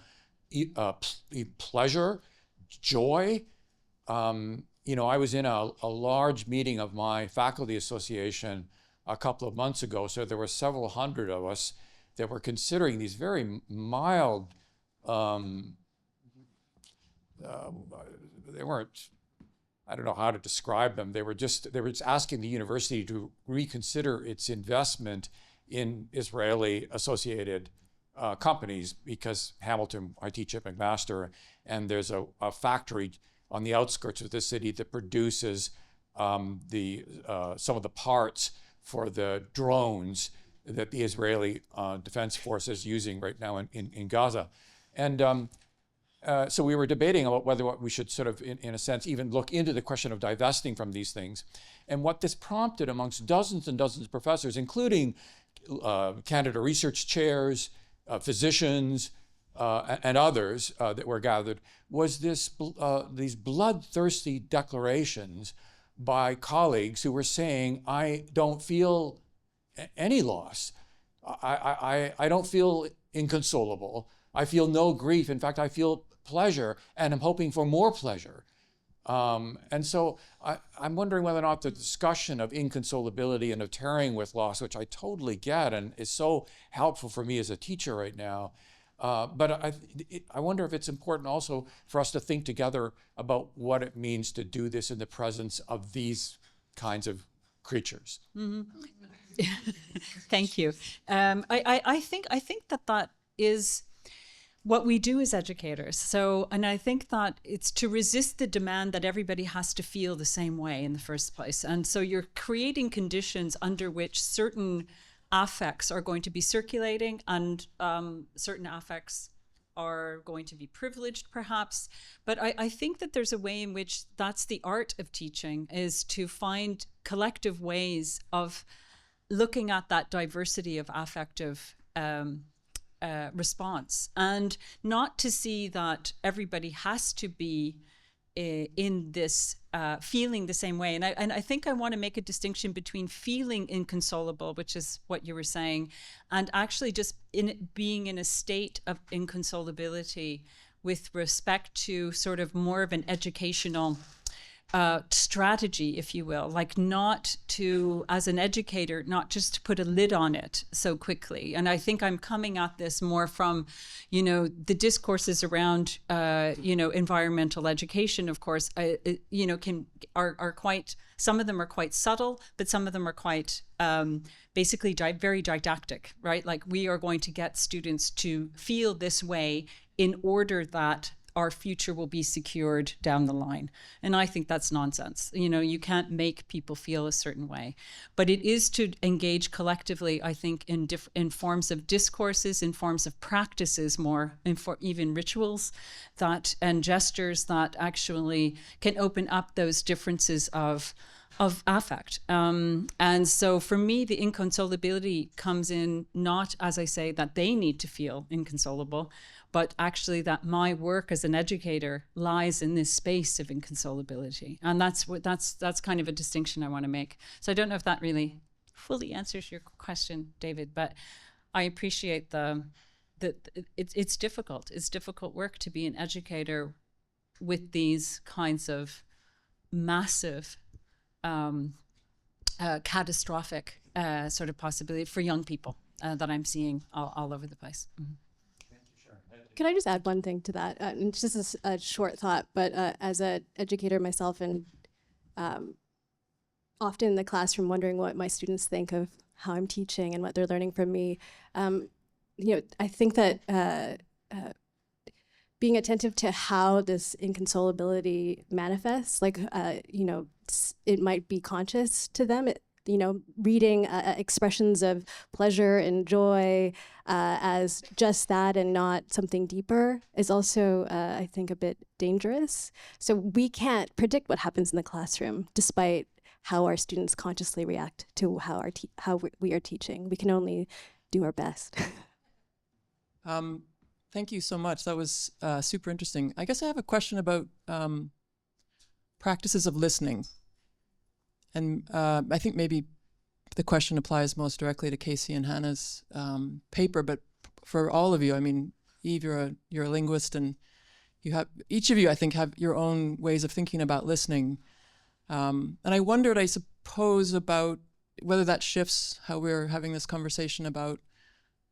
pleasure, joy. I was in a large meeting of my faculty association a couple of months ago, so there were several hundred of us that were considering these very mild, they weren't, I don't know how to describe them. They were just asking the university to reconsider its investment in Israeli associated companies, because Hamilton, I teach at McMaster, and there's a factory on the outskirts of the city that produces some of the parts for the drones that the Israeli Defense Force is using right now in Gaza. And so we were debating about whether we should sort of, in a sense, even look into the question of divesting from these things. And what this prompted amongst dozens and dozens of professors, including Canada research chairs, physicians, and others that were gathered, was these bloodthirsty declarations by colleagues who were saying, I don't feel any loss. I don't feel inconsolable. I feel no grief. In fact, I feel pleasure, and I'm hoping for more pleasure. And so I'm wondering whether or not the discussion of inconsolability and of tarrying with loss, which I totally get and is so helpful for me as a teacher right now, but I wonder if it's important also for us to think together about what it means to do this in the presence of these kinds of creatures. Mm-hmm. Thank you. I think that is what we do as educators. So, and I think that it's to resist the demand that everybody has to feel the same way in the first place. And so you're creating conditions under which certain affects are going to be circulating, and certain affects are going to be privileged, perhaps. But I think that there's a way in which that's the art of teaching, is to find collective ways of looking at that diversity of affective response, and not to see that everybody has to be in this feeling the same way. And I think I want to make a distinction between feeling inconsolable, which is what you were saying, and actually just being in a state of inconsolability with respect to sort of more of an educational strategy, if you will, like not to, as an educator, not just to put a lid on it so quickly. And I think I'm coming at this more from, the discourses around, environmental education, of course, are quite, some of them are quite subtle, but some of them are quite basically very didactic, right? Like we are going to get students to feel this way in order that our future will be secured down the line. And I think that's nonsense. You can't make people feel a certain way. But it is to engage collectively, I think, in forms of discourses, in forms of practices more, even rituals and gestures that actually can open up those differences of affect. And so for me, the inconsolability comes in not, as I say, that they need to feel inconsolable, but actually that my work as an educator lies in this space of inconsolability. And that's kind of a distinction I want to make. So I don't know if that really fully answers your question, David, but I appreciate it's difficult. It's difficult work to be an educator with these kinds of massive catastrophic sort of possibility for young people that I'm seeing all over the place. Mm-hmm. Can I just add one thing to that? And it's just a short thought, but as an educator myself, and often in the classroom wondering what my students think of how I'm teaching and what they're learning from me, I think that being attentive to how this inconsolability manifests, it might be conscious to them. Reading expressions of pleasure and joy as just that and not something deeper is also, I think, a bit dangerous. So we can't predict what happens in the classroom, despite how our students consciously react to how we are teaching. We can only do our best. Thank you so much. That was super interesting. I guess I have a question about practices of listening. And I think maybe the question applies most directly to Casey and Hannah's paper, but for all of you, I mean, Eve, you're a linguist, and each of you, I think, have your own ways of thinking about listening. And I wondered, I suppose, about whether that shifts how we're having this conversation about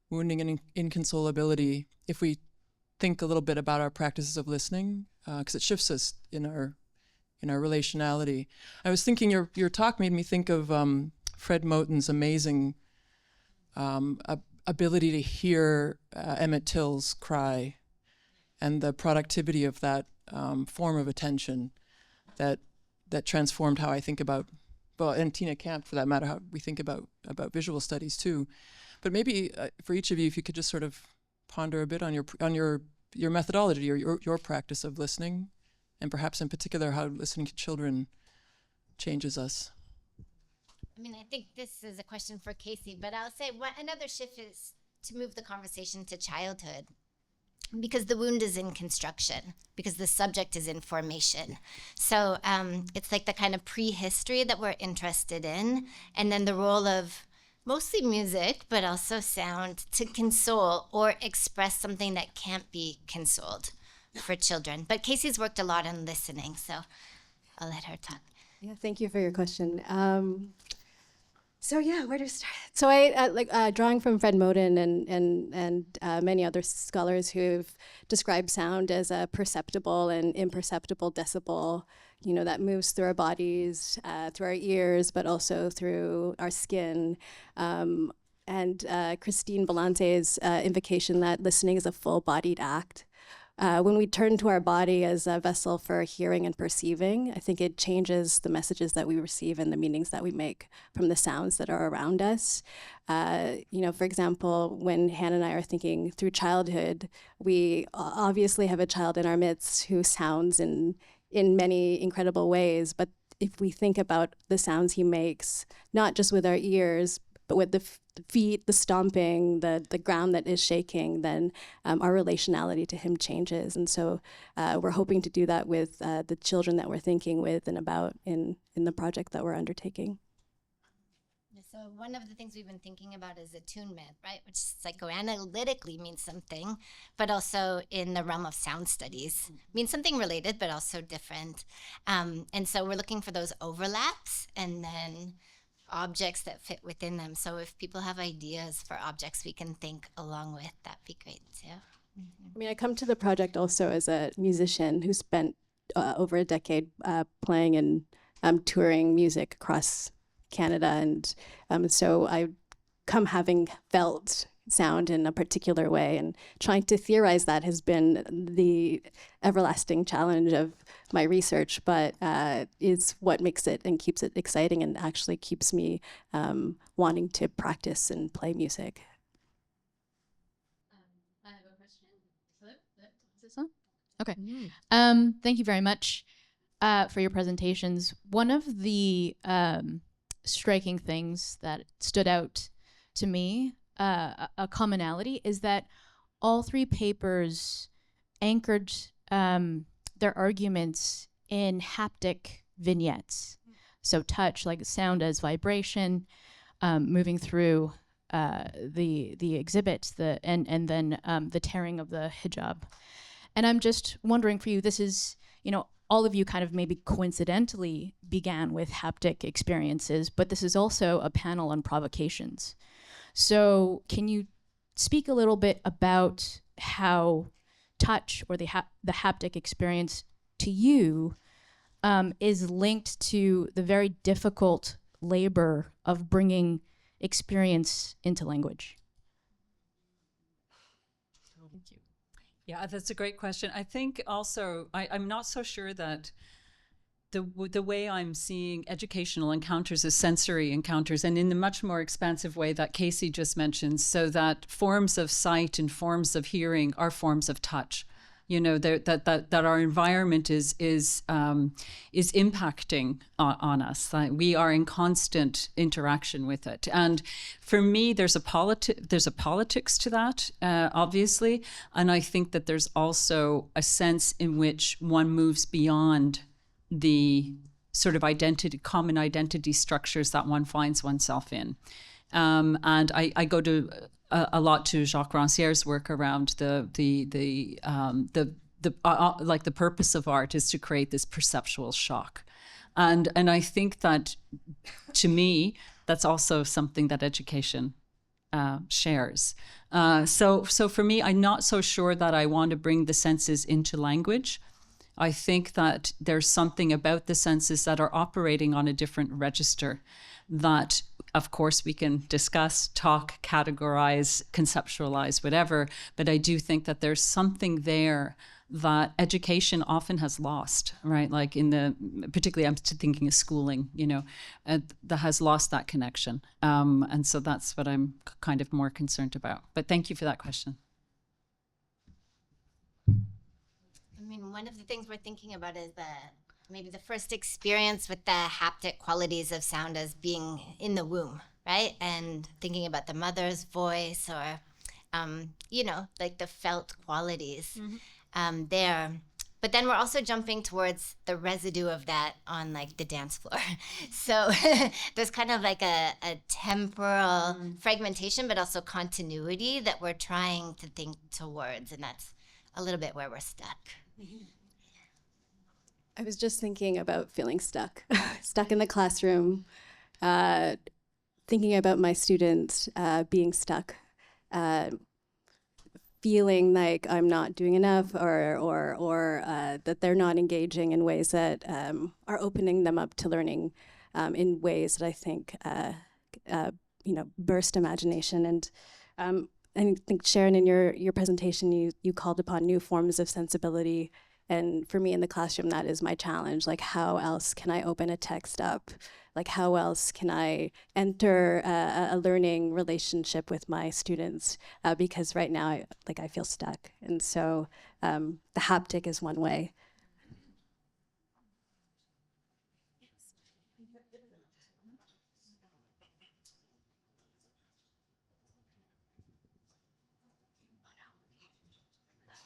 wounding and inconsolability, if we think a little bit about our practices of listening, because it shifts us in our relationality. I was thinking your talk made me think of Fred Moten's amazing ability to hear Emmett Till's cry, and the productivity of that form of attention that transformed how I think about, and Tina Camp for that matter, how we think about visual studies too. But maybe for each of you, if you could just sort of ponder a bit on your methodology or your practice of listening, and perhaps in particular how listening to children changes us. I mean, I think this is a question for Casey, but I'll say another shift is to move the conversation to childhood, because the wound is in construction, because the subject is in formation. So it's like the kind of prehistory that we're interested in, and then the role of mostly music, but also sound, to console or express something that can't be consoled for children. But Casey's worked a lot on listening, so I'll let her talk. Yeah, thank you for your question. Where to start? So I drawing from Fred Moten and many other scholars who've described sound as a perceptible and imperceptible decibel, that moves through our bodies, through our ears, but also through our skin. And Christine Balante's invocation that listening is a full-bodied act. When we turn to our body as a vessel for hearing and perceiving, I think it changes the messages that we receive and the meanings that we make from the sounds that are around us. For example, when Hannah and I are thinking through childhood, we obviously have a child in our midst who sounds in many incredible ways. But if we think about the sounds he makes, not just with our ears, but with the feet, the stomping, the ground that is shaking, then our relationality to him changes. And so we're hoping to do that with the children that we're thinking with and about in the project that we're undertaking. Yes. So one of the things we've been thinking about is attunement, right? Which psychoanalytically means something, but also in the realm of sound studies means something related, but also different. And so we're looking for those overlaps and then objects that fit within them. So if people have ideas for objects we can think along with, that'd be great too. I mean, I come to the project also as a musician who spent over a decade playing and touring music across Canada. And so I come having felt sound in a particular way, and trying to theorize that has been the everlasting challenge of my research, but is what makes it and keeps it exciting and actually keeps me wanting to practice and play music. I have a question. Is this on? Okay. Thank you very much for your presentations. One of the striking things that stood out to me, a commonality, is that all three papers anchored their arguments in haptic vignettes. So touch, like sound as vibration, moving through the exhibit, and then the tearing of the hijab. And I'm just wondering for you, this is, all of you kind of maybe coincidentally began with haptic experiences, but this is also a panel on provocations. So can you speak a little bit about how touch, or the haptic experience to you, is linked to the very difficult labor of bringing experience into language? Thank you. Yeah, that's a great question. I think also, I'm not so sure that the way I'm seeing educational encounters as sensory encounters, and in the much more expansive way that Casey just mentioned, so that forms of sight and forms of hearing are forms of touch. That our environment is impacting on us. We are in constant interaction with it, and for me, there's a politics to that, obviously, and I think that there's also a sense in which one moves beyond the sort of common identity structures that one finds oneself in. And I go to a lot to Jacques Ranciere's work around the purpose of art is to create this perceptual shock, and I think that, to me, that's also something that education shares. So for me, I'm not so sure that I want to bring the senses into language. I think that there's something about the senses that are operating on a different register that, of course, we can discuss, talk, categorize, conceptualize, whatever, but I do think that there's something there that education often has lost, right? Like particularly I'm thinking of schooling, that has lost that connection. And so that's what I'm kind of more concerned about. But thank you for that question. I mean, one of the things we're thinking about is maybe the first experience with the haptic qualities of sound as being in the womb, right? And thinking about the mother's voice, or, like the felt qualities there. But then we're also jumping towards the residue of that on like the dance floor. So there's kind of like a temporal fragmentation, but also continuity that we're trying to think towards. And that's a little bit where we're stuck. I was just thinking about feeling stuck, stuck in the classroom, thinking about my students being stuck, feeling like I'm not doing enough, or that they're not engaging in ways that are opening them up to learning in ways that I think burst imagination. And I think, Sharon, in your presentation, you called upon new forms of sensibility. And for me in the classroom, that is my challenge. Like, how else can I open a text up? Like, how else can I enter a learning relationship with my students? Because right now, I feel stuck. And so the haptic is one way.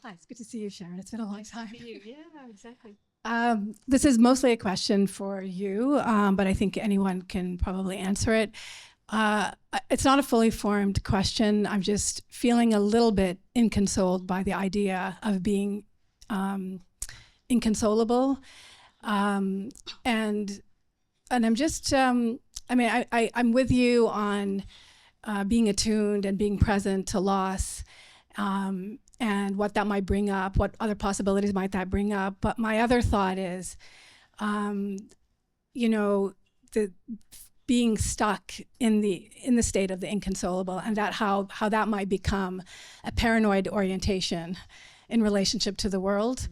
Hi, it's good to see you, Sharon. It's been a long time. Yeah, exactly. This is mostly a question for you, but I think anyone can probably answer it. It's not a fully formed question. I'm just feeling a little bit inconsoled by the idea of being inconsolable. And I'm just, I'm with you on being attuned and being present to loss, and what that might bring up, what other possibilities might that bring up. But my other thought is, the being stuck in the state of the inconsolable, and that how that might become a paranoid orientation in relationship to the world.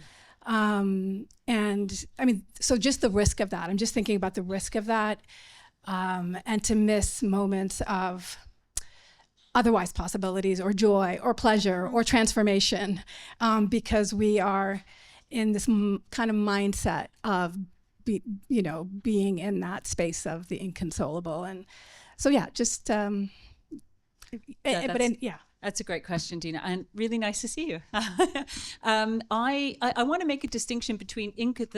And I mean, so just the risk of that. I'm just thinking about the risk of that, and to miss moments of otherwise possibilities or joy or pleasure or transformation, because we are in this kind of mindset of being in that space of the inconsolable. And so, yeah, just, That's a great question, Dina, and really nice to see you. I want to make a distinction between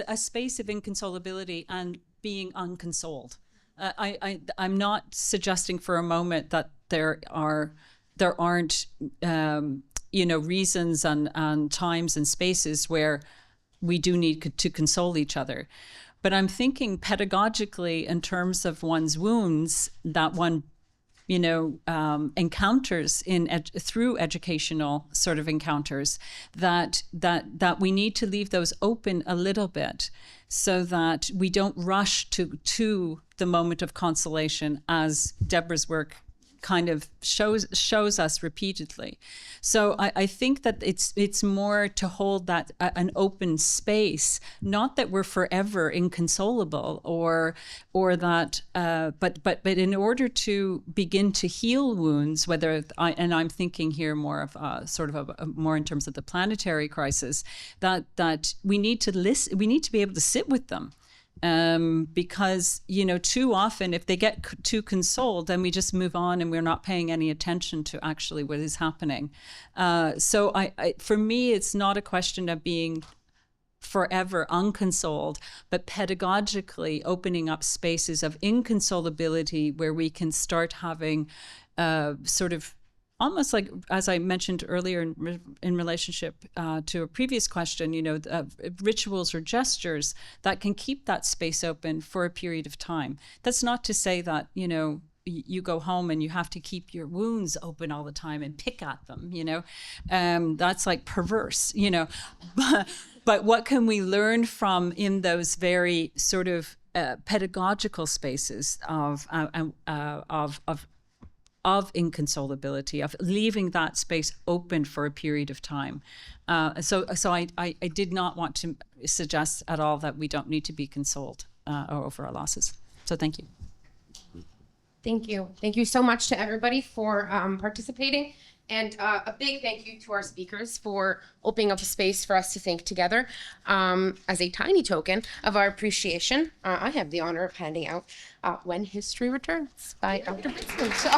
a space of inconsolability and being unconsoled. I'm not suggesting for a moment that there aren't reasons and times and spaces where we do need to console each other. But I'm thinking pedagogically in terms of one's wounds that one, encounters through educational sort of encounters, that we need to leave those open a little bit, so that we don't rush to the moment of consolation, as Deborah's work kind of shows us repeatedly. So I think that it's more to hold that an open space, not that we're forever inconsolable or that but in order to begin to heal wounds, I'm thinking here more of sort of a more in terms of the planetary crisis, that we need to listen, we need to be able to sit with them. Because too often if they get too consoled, then we just move on and we're not paying any attention to actually what is happening. So I for me, it's not a question of being forever unconsoled, but pedagogically opening up spaces of inconsolability where we can start having sort of almost like, as I mentioned earlier in relationship to a previous question, rituals or gestures that can keep that space open for a period of time. That's not to say that, you go home and you have to keep your wounds open all the time and pick at them, that's like perverse, but what can we learn from in those very sort of pedagogical spaces of inconsolability, of leaving that space open for a period of time. So I did not want to suggest at all that we don't need to be consoled over our losses. So thank you. Thank you. Thank you so much to everybody for participating. And a big thank you to our speakers for opening up a space for us to think together. As a tiny token of our appreciation, I have the honor of handing out When History Returns by Dr. Britzman. So.